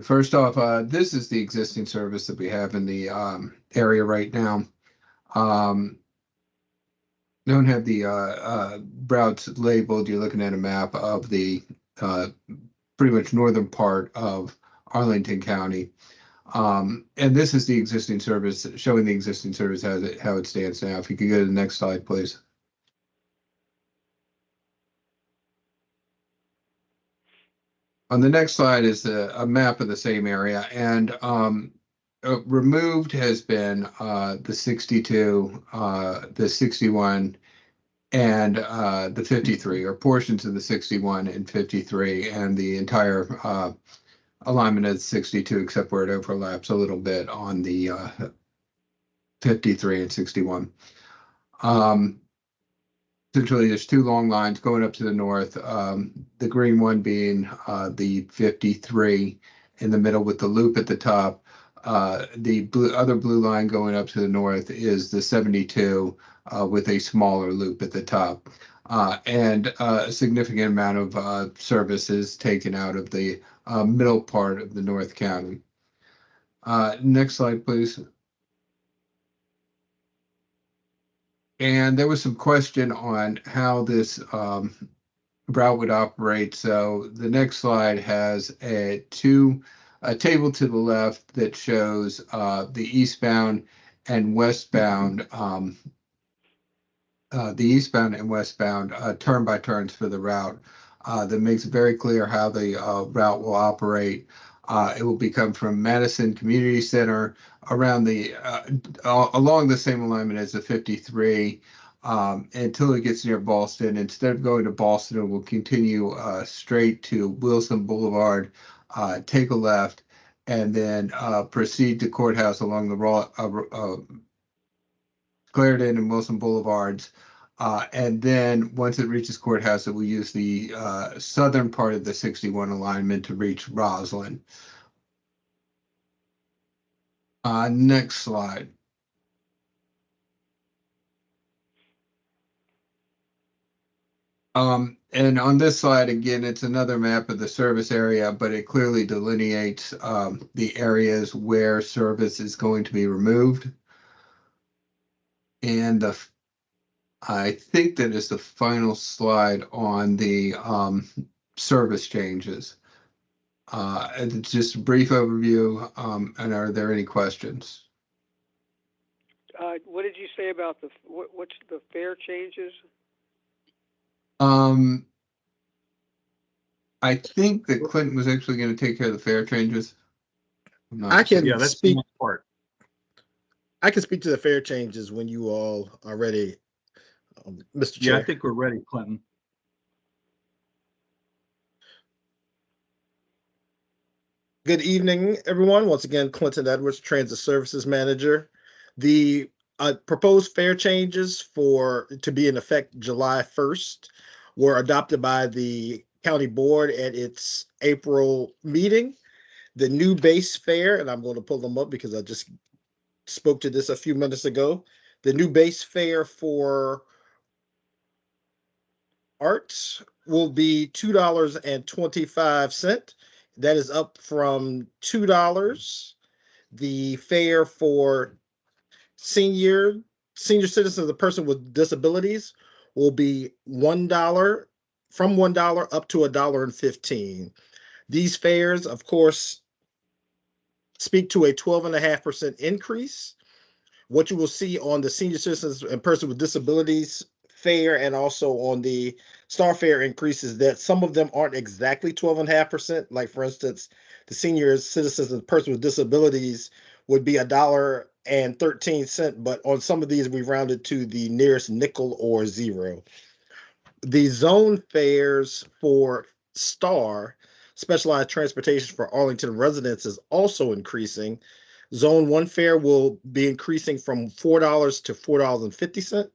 First off, this is the existing service that we have in the area right now. Don't have the routes labeled. You're looking at a map of the pretty much northern part of Arlington County. And this is the existing service, showing the existing service how it stands now. If you could go to the next slide, please. On the next slide is a map of the same area, and removed has been the 62, the 61, and the 53, or portions of the 61 and 53, and the entire alignment of 62, except where it overlaps a little bit on the 53 and 61. Essentially, there's two long lines going up to the north. The green one being the 53 in the middle with the loop at the top. The other blue line going up to the north is the 72 with a smaller loop at the top. And a significant amount of service is taken out of the middle part of the North County. Next slide, please. And there was some question on how this route would operate. So the next slide has a table to the left that shows the eastbound and westbound turn by turns for the route. That makes it very clear how the route will operate. It will become from Madison Community Center around the along the same alignment as the 53 until it gets near Ballston. Instead of going to Ballston, it will continue straight to Wilson Boulevard, take a left, and then proceed to Courthouse along the Clarendon and Wilson Boulevards. And then once it reaches Courthouse, it will use the southern part of the 61 alignment to reach Roslyn. Next slide. And on this slide, again, it's another map of the service area, but it clearly delineates the areas where service is going to be removed. And I think that is the final slide on the service changes. And it's just a brief overview. And are there any questions? What did you say about what's the fare changes? I think that Clinton was actually going to take care of the fare changes. I'm not I certain. can Yeah, that's speak. one part. I can speak to the fare changes when you all are ready, Mr. Yeah, I Chair. think we're ready, Clinton. Good evening, everyone. Once again, Clinton Edwards, Transit Services Manager. The proposed fare changes to be in effect July 1st were adopted by the county board at its April meeting. The new base fare, and I'm going to pull them up because I just spoke to this a few minutes ago. The new base fare for arts will be $2.25. That is up from $2. The fare for senior citizens, the person with disabilities, will be $1, from $1 up to $1.15. These fares, of course, speak to a 12.5% increase. What you will see on the senior citizens and person with disabilities fare and also on the star fare increases that some of them aren't exactly 12.5%. Like, for instance, the senior citizens and person with disabilities would be $1.13, but on some of these we rounded to the nearest nickel or zero. The zone fares for star specialized transportation for Arlington residents is also increasing. Zone 1 fare will be increasing from $4 to $4.50.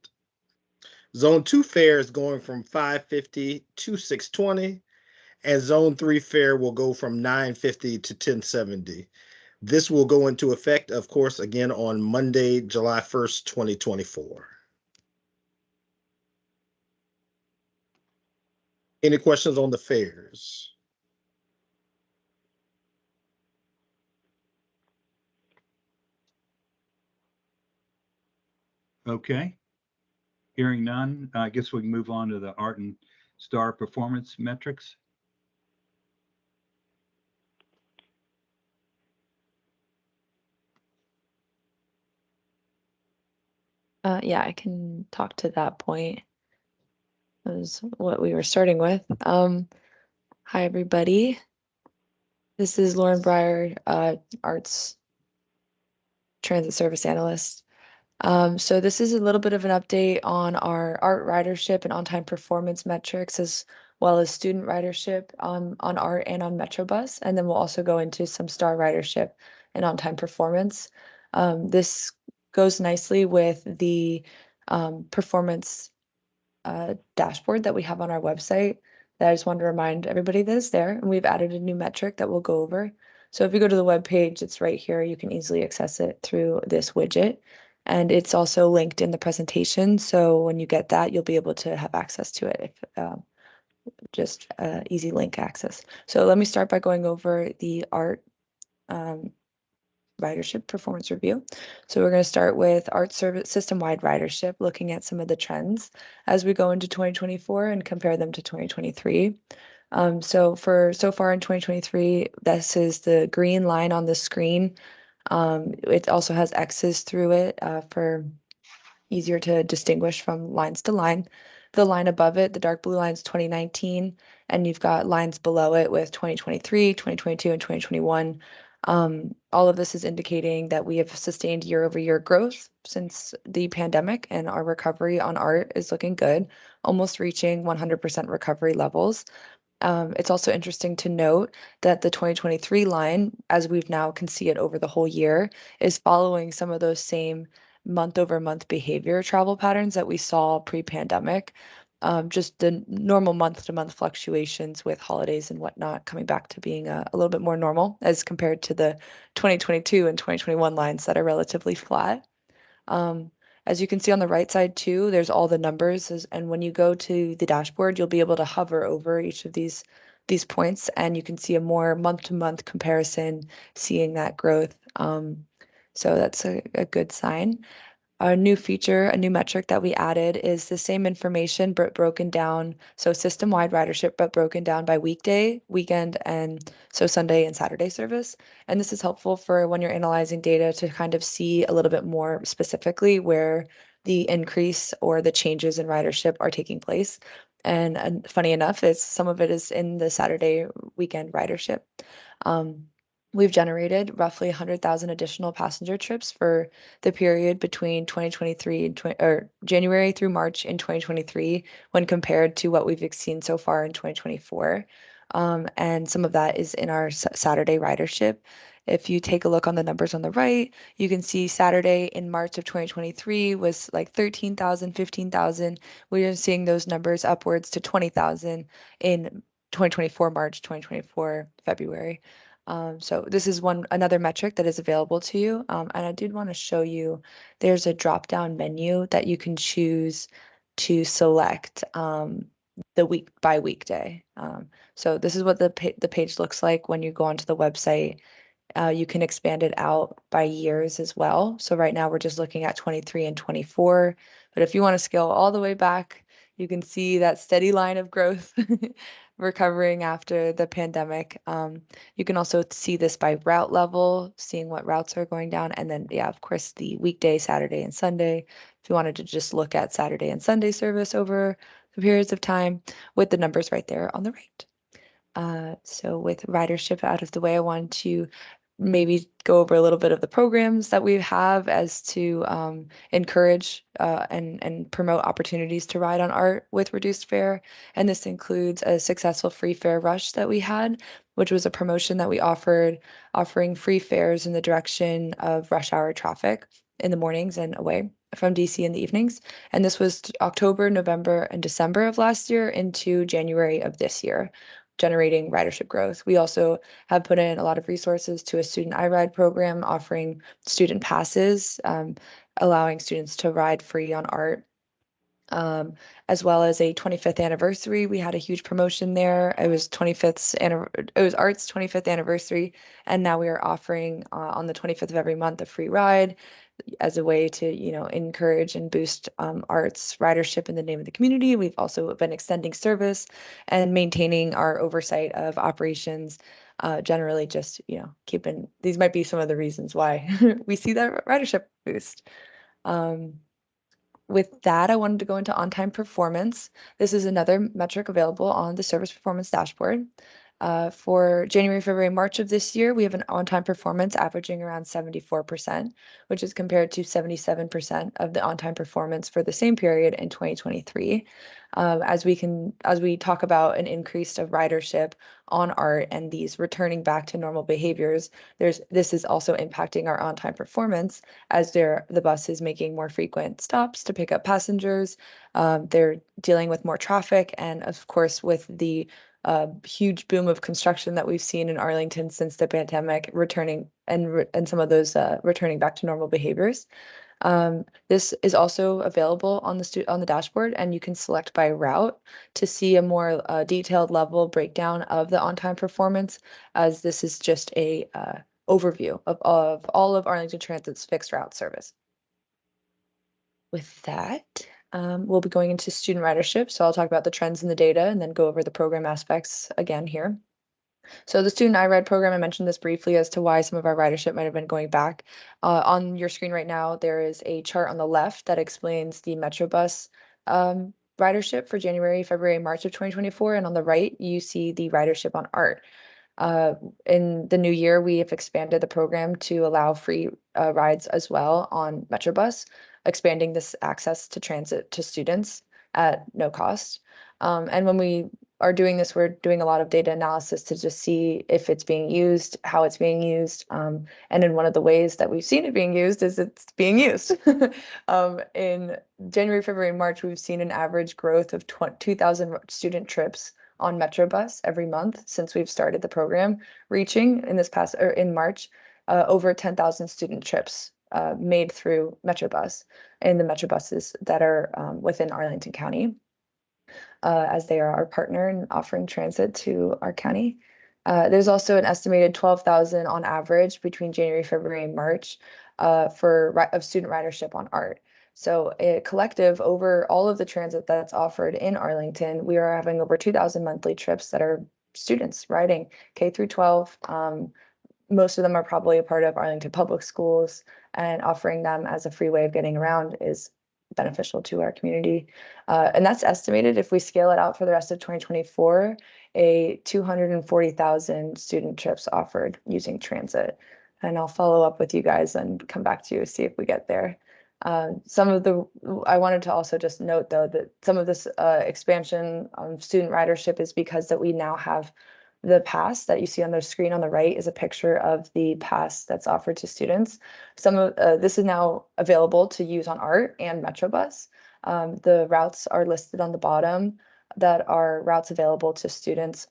Zone 2 fare is going from $5.50 to $6.20, and Zone 3 fare will go from $9.50 to $10.70. This will go into effect, of course, again on Monday, July 1st, 2024. Any questions on the fares? Okay. Hearing none, I guess we can move on to the art and star performance metrics. Yeah, I can talk to that point. That was what we were starting with. Hi, everybody. This is Lauren Breyer, Arts Transit Service Analyst. So this is a little bit of an update on our art ridership and on-time performance metrics, as well as student ridership on art and on Metrobus. And then we'll also go into some star ridership and on-time performance. This goes nicely with the performance dashboard that we have on our website that I just wanted to remind everybody that is there. And we've added a new metric that we'll go over. So if you go to the web page, it's right here. You can easily access it through this widget. And it's also linked in the presentation. So when you get that, you'll be able to have access to it, if just easy link access. So let me start by going over the art ridership performance review. So we're going to start with art service system-wide ridership, looking at some of the trends as we go into 2024 and compare them to 2023. So far in 2023, this is the green line on the screen. It also has X's through it for easier to distinguish from lines to line. The line above it, the dark blue line, is 2019, and you've got lines below it with 2023, 2022, and 2021. All of this is indicating that we have sustained year-over-year growth since the pandemic, and our recovery on art is looking good, almost reaching 100% recovery levels. It's also interesting to note that the 2023 line, as we've now can see it over the whole year, is following some of those same month-over-month behavior travel patterns that we saw pre-pandemic. Just the normal month-to-month fluctuations with holidays and whatnot coming back to being a little bit more normal as compared to the 2022 and 2021 lines that are relatively flat. As you can see on the right side too, there's all the numbers, and when you go to the dashboard, you'll be able to hover over each of these points, and you can see a more month-to-month comparison, seeing that growth. So that's a good sign. A new feature, a new metric that we added is the same information but broken down. So system-wide ridership, but broken down by weekday, weekend, and so Sunday and Saturday service. And this is helpful for when you're analyzing data to kind of see a little bit more specifically where the increase or the changes in ridership are taking place. And funny enough, is some of it is in the Saturday weekend ridership. We've generated roughly 100,000 additional passenger trips for the period between 2023 and or January through March in 2023 when compared to what we've seen so far in 2024. And some of that is in our Saturday ridership. If you take a look on the numbers on the right, you can see Saturday in March of 2023 was like 13,000, 15,000. We are seeing those numbers upwards to 20,000 in 2024 March, 2024 February. So this is another metric that is available to you. And I did want to show you, there's a drop-down menu that you can choose to select the week by weekday. So this is what the page looks like when you go onto the website. You can expand it out by years as well. So right now we're just looking at 23 and 24. But if you want to scale all the way back, you can see that steady line of growth recovering after the pandemic. You can also see this by route level, seeing what routes are going down. And then, yeah, of course, the weekday, Saturday, and Sunday. If you wanted to just look at Saturday and Sunday service over the periods of time with the numbers right there on the right. So with ridership out of the way, I wanted to maybe go over a little bit of the programs that we have as to encourage and promote opportunities to ride on ART with reduced fare. And this includes a successful free fare rush that we had, which was a promotion that we offered, offering free fares in the direction of rush hour traffic in the mornings and away from DC in the evenings. And this was October, November, and December of last year into January of this year, generating ridership growth. We also have put in a lot of resources to a student iRide program offering student passes, allowing students to ride free on ART. As well as a 25th anniversary. We had a huge promotion there. It was it was ART's 25th anniversary, and now we are offering on the 25th of every month a free ride as a way to, encourage and boost ART's ridership in the name of the community. We've also been extending service and maintaining our oversight of operations. Generally, just keeping these might be some of the reasons why we see that ridership boost. With that, I wanted to go into on-time performance. This is another metric available on the service performance dashboard. For January, February, March of this year, we have an on-time performance averaging around 74%, which is compared to 77% of the on-time performance for the same period in 2023. As we talk about an increase of ridership on ART and these returning back to normal behaviors, this is also impacting our on-time performance as the bus is making more frequent stops to pick up passengers. They're dealing with more traffic, and of course, with the huge boom of construction that we've seen in Arlington since the pandemic, returning and some of those returning back to normal behaviors. This is also available on the dashboard, and you can select by route to see a more detailed level breakdown of the on-time performance, as this is just a overview of all of Arlington Transit's fixed route service. With that, we'll be going into student ridership. So I'll talk about the trends in the data and then go over the program aspects again here. So the student iRide program, I mentioned this briefly as to why some of our ridership might have been going back. On your screen right now, there is a chart on the left that explains the Metrobus ridership for January, February, March of 2024. And on the right, you see the ridership on ART. In the new year, we have expanded the program to allow free rides as well on Metrobus, expanding this access to transit to students at no cost. And when we are doing this, we're doing a lot of data analysis to just see if it's being used, how it's being used. And in one of the ways that we've seen it being used is it's being used. In January, February, and March, we've seen an average growth of 2,000 student trips on Metrobus every month since we've started the program, reaching in March over 10,000 student trips made through Metrobus in the Metrobuses that are within Arlington County, as they are our partner in offering transit to our county. There's also an estimated 12,000 on average between January, February, and March of student ridership on ART. So a collective over all of the transit that's offered in Arlington, we are having over 2,000 monthly trips that are students riding K through 12. Most of them are probably a part of Arlington Public Schools, and offering them as a free way of getting around is beneficial to our community. And that's estimated, if we scale it out for the rest of 2024, a 240,000 student trips offered using transit. And I'll follow up with you guys and come back to you, see if we get there. I wanted to also just note though that some of this expansion of student ridership is because that we now have the pass that you see on the screen on the right is a picture of the pass that's offered to students. Some of this is now available to use on ART and Metrobus. The routes are listed on the bottom that are routes available to students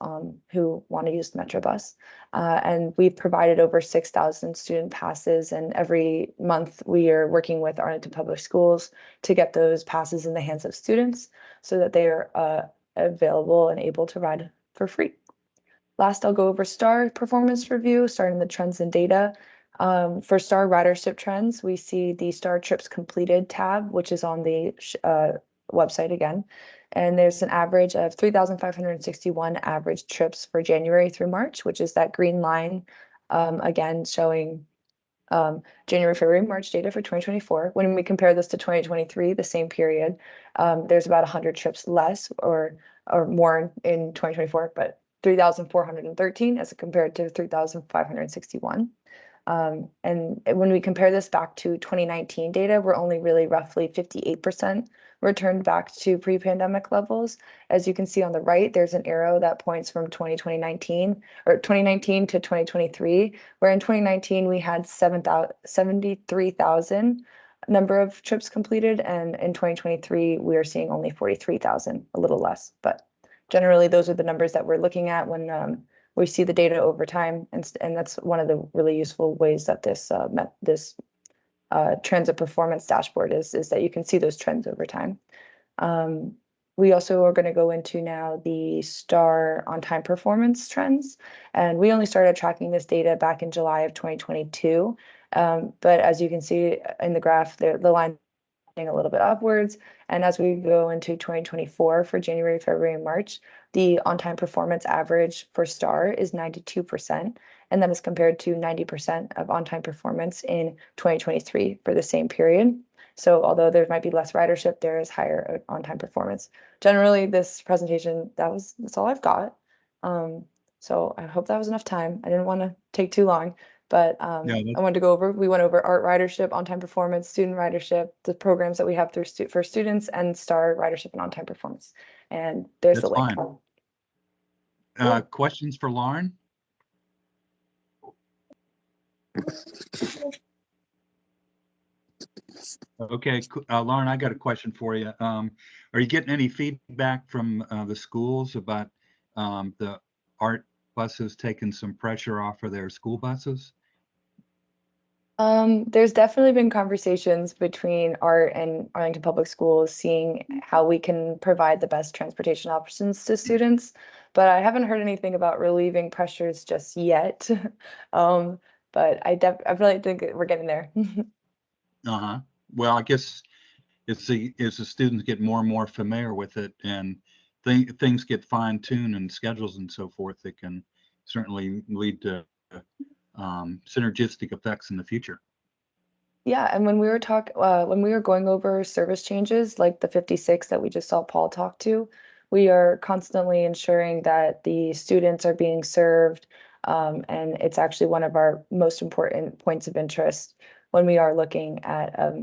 who want to use Metrobus. And we've provided over 6,000 student passes, and every month we are working with Arlington Public Schools to get those passes in the hands of students so that they are available and able to ride for free. Last, I'll go over STAR performance review, starting the trends and data. For STAR ridership trends, we see the STAR trips completed tab, which is on the website again. And there's an average of 3,561 average trips for January through March, which is that green line, again, showing January, February, March data for 2024. When we compare this to 2023, the same period, there's about 100 trips less or more in 2024, but 3,413 as compared to 3,561. And when we compare this back to 2019 data, we're only really roughly 58% returned back to pre-pandemic levels. As you can see on the right, there's an arrow that points from 2019 to 2023, where in 2019 we had 73,000 number of trips completed, and in 2023 we are seeing only 43,000, a little less, but generally those are the numbers that we're looking at when we see the data over time, and that's one of the really useful ways that this transit performance dashboard is that you can see those trends over time. We also are going to go into now the STAR on-time performance trends, and we only started tracking this data back in July of 2022. But as you can see in the graph, the line a little bit upwards, and as we go into 2024 for January, February, and March, the on-time performance average for STAR is 92%, and that is compared to 90% of on-time performance in 2023 for the same period. So although there might be less ridership, there is higher on-time performance. Generally, this presentation, that's all I've got. So I hope that was enough time. I didn't want to take too long, but I wanted to go over, we went over ART ridership, on-time performance, student ridership, the programs that we have through for students, and STAR ridership and on-time performance. And there's the link. Questions for Lauren? Okay, Lauren, I got a question for you. Are you getting any feedback from the schools about the ART buses taking some pressure off of their school buses? There's definitely been conversations between ART and Arlington Public Schools, seeing how we can provide the best transportation options to students, but I haven't heard anything about relieving pressures just yet. But I really think we're getting there. Well, I guess as the students get more and more familiar with it, and things get fine-tuned and schedules and so forth, it can certainly lead to synergistic effects in the future. Yeah, and when we were going over service changes like the 56 that we just saw Paul talk to, we are constantly ensuring that the students are being served, and it's actually one of our most important points of interest when we are looking at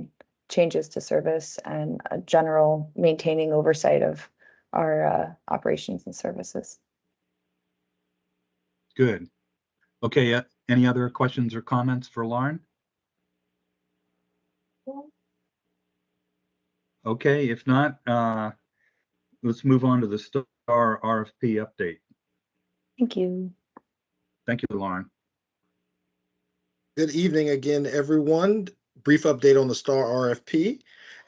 changes to service and a general maintaining oversight of our operations and services. Good. Okay, any other questions or comments for Lauren? Okay, if not, let's move on to the STAR RFP update. Thank you. Thank you, Lauren. Good evening again, everyone. Brief update on the STAR RFP.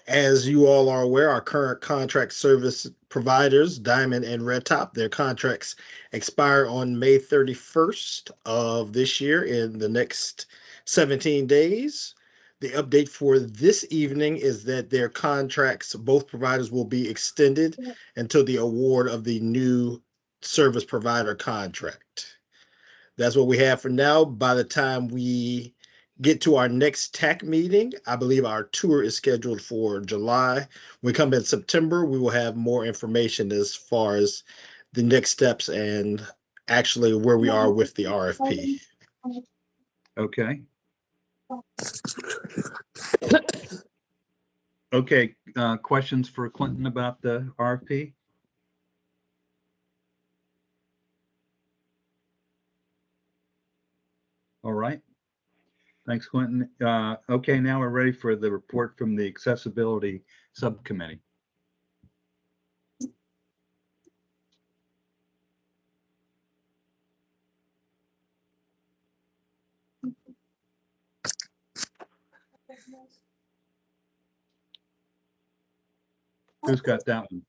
As you all are aware, our current contract service providers, Diamond and Red Top. Their contracts expire on May 31st of this year in the next 17 days. The update for this evening is that their contracts, both providers, will be extended until the award of the new service provider contract. That's what we have for now. By the time we get to our next TAC meeting, I believe our tour is scheduled for July. When we come in September, we will have more information as far as the next steps and actually where we are with the RFP. Okay. Okay, questions for Clinton about the RFP? All right. Thanks, Clinton. Okay, now we're ready for the report from the Accessibility Subcommittee. Who's got that one?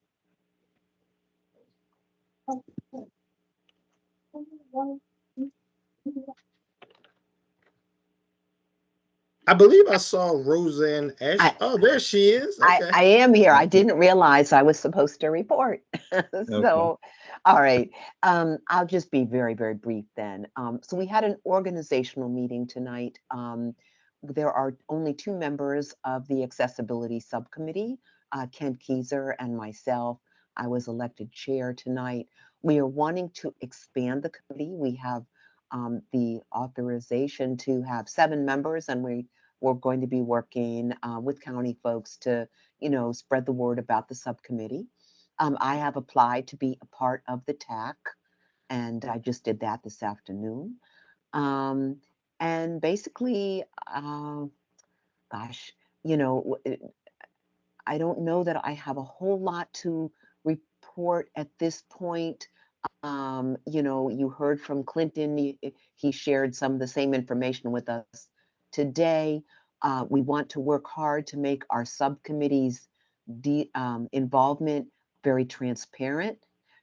I believe I saw Roseanne Ash. Oh, there she is. Okay. I am here. I didn't realize I was supposed to report. So, all right. I'll just be very, very brief then. So we had an organizational meeting tonight. There are only 2 members of the Accessibility Subcommittee, Kent Keyser and myself. I was elected chair tonight. We are wanting to expand the committee. We have the authorization to have 7 members, and we're going to be working with county folks to, spread the word about the subcommittee. I have applied to be a part of the TAC, and I just did that this afternoon. And basically, gosh, I don't know that I have a whole lot to report at this point. You heard from Clinton. He shared some of the same information with us today. We want to work hard to make our subcommittee's involvement very transparent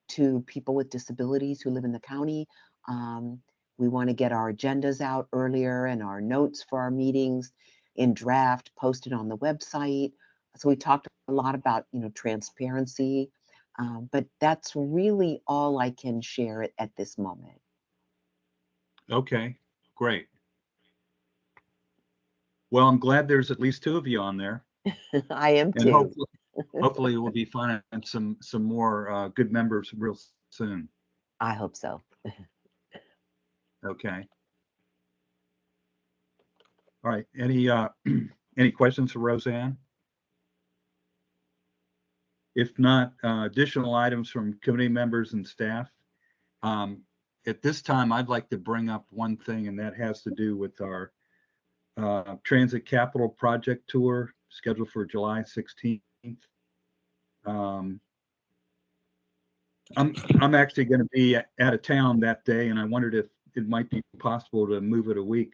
to people with disabilities who live in the county. We want to get our agendas out earlier and our notes for our meetings in draft posted on the website. So we talked a lot about, transparency. But that's really all I can share at this moment. Okay, great. Well, I'm glad there's at least 2 of you on there. I am and too. Hopefully we'll be finding some more good members real soon. I hope so. Okay. All right. Any questions for Roseanne? If not, additional items from committee members and staff. At this time, I'd like to bring up one thing, and that has to do with our Transit Capital Project Tour scheduled for July 16th. I'm actually going to be out of town that day, and I wondered if it might be possible to move it a week.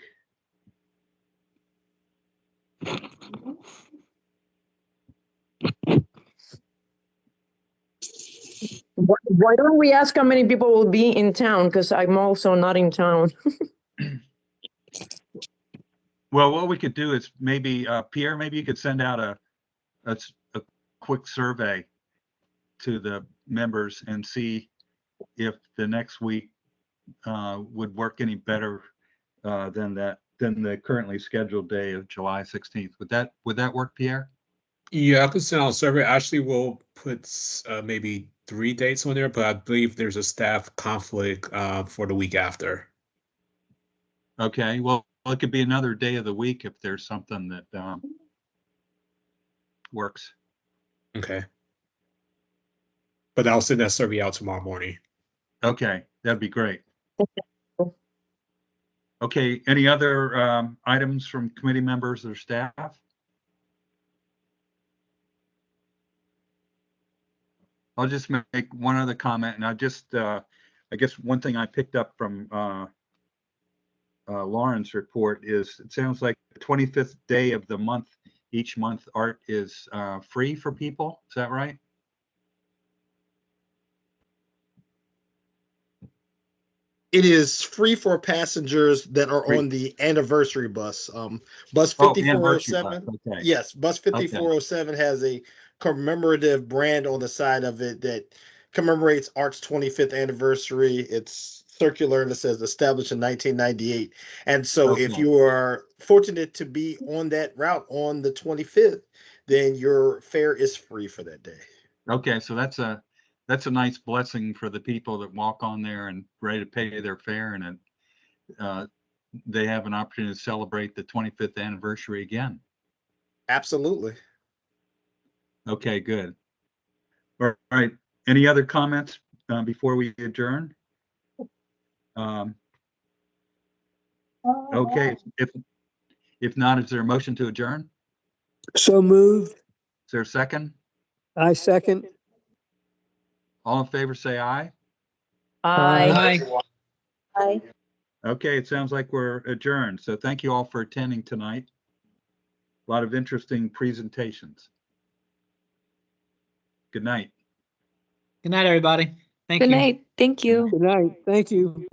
Why don't we ask how many people will be in town? Because I'm also not in town. Well, what we could do is maybe, Pierre, maybe you could send out a quick survey to the members and see if the next week would work any better than the currently scheduled day of July 16th. Would that work, Pierre? Yeah, I could send out a survey. Actually, we'll put maybe 3 dates on there, but I believe there's a staff conflict for the week after. Okay, well, it could be another day of the week if there's something that works. Okay. But I'll send that survey out tomorrow morning. Okay, that'd be great. Okay, any other items from committee members or staff? I'll just make one other comment, and I guess one thing I picked up from Lauren's report is it sounds like the 25th day of the month, each month, art is free for people. Is that right? It is free for passengers that are Free. on the anniversary bus. Bus Oh, anniversary bus, 5407. okay. Yes, bus 5407 has a commemorative brand on the side of it that commemorates ART's 25th anniversary. It's circular and it says established in 1998. And so if Okay. you are fortunate to be on that route on the 25th, then your fare is free for that day. Okay, so that's a nice blessing for the people that walk on there and ready to pay their fare, and they have an opportunity to celebrate the 25th anniversary again. Absolutely. Okay, good. All right. Any other comments before we adjourn? Okay. If not, is there a motion to adjourn? So moved. Is there a second? I second. All in favor, say aye. Aye. Aye. Okay, it sounds like we're adjourned. So thank you all for attending tonight. A lot of interesting presentations. Good night. Good night, everybody. Thank Good you. night. Thank you. Good night. Thank you.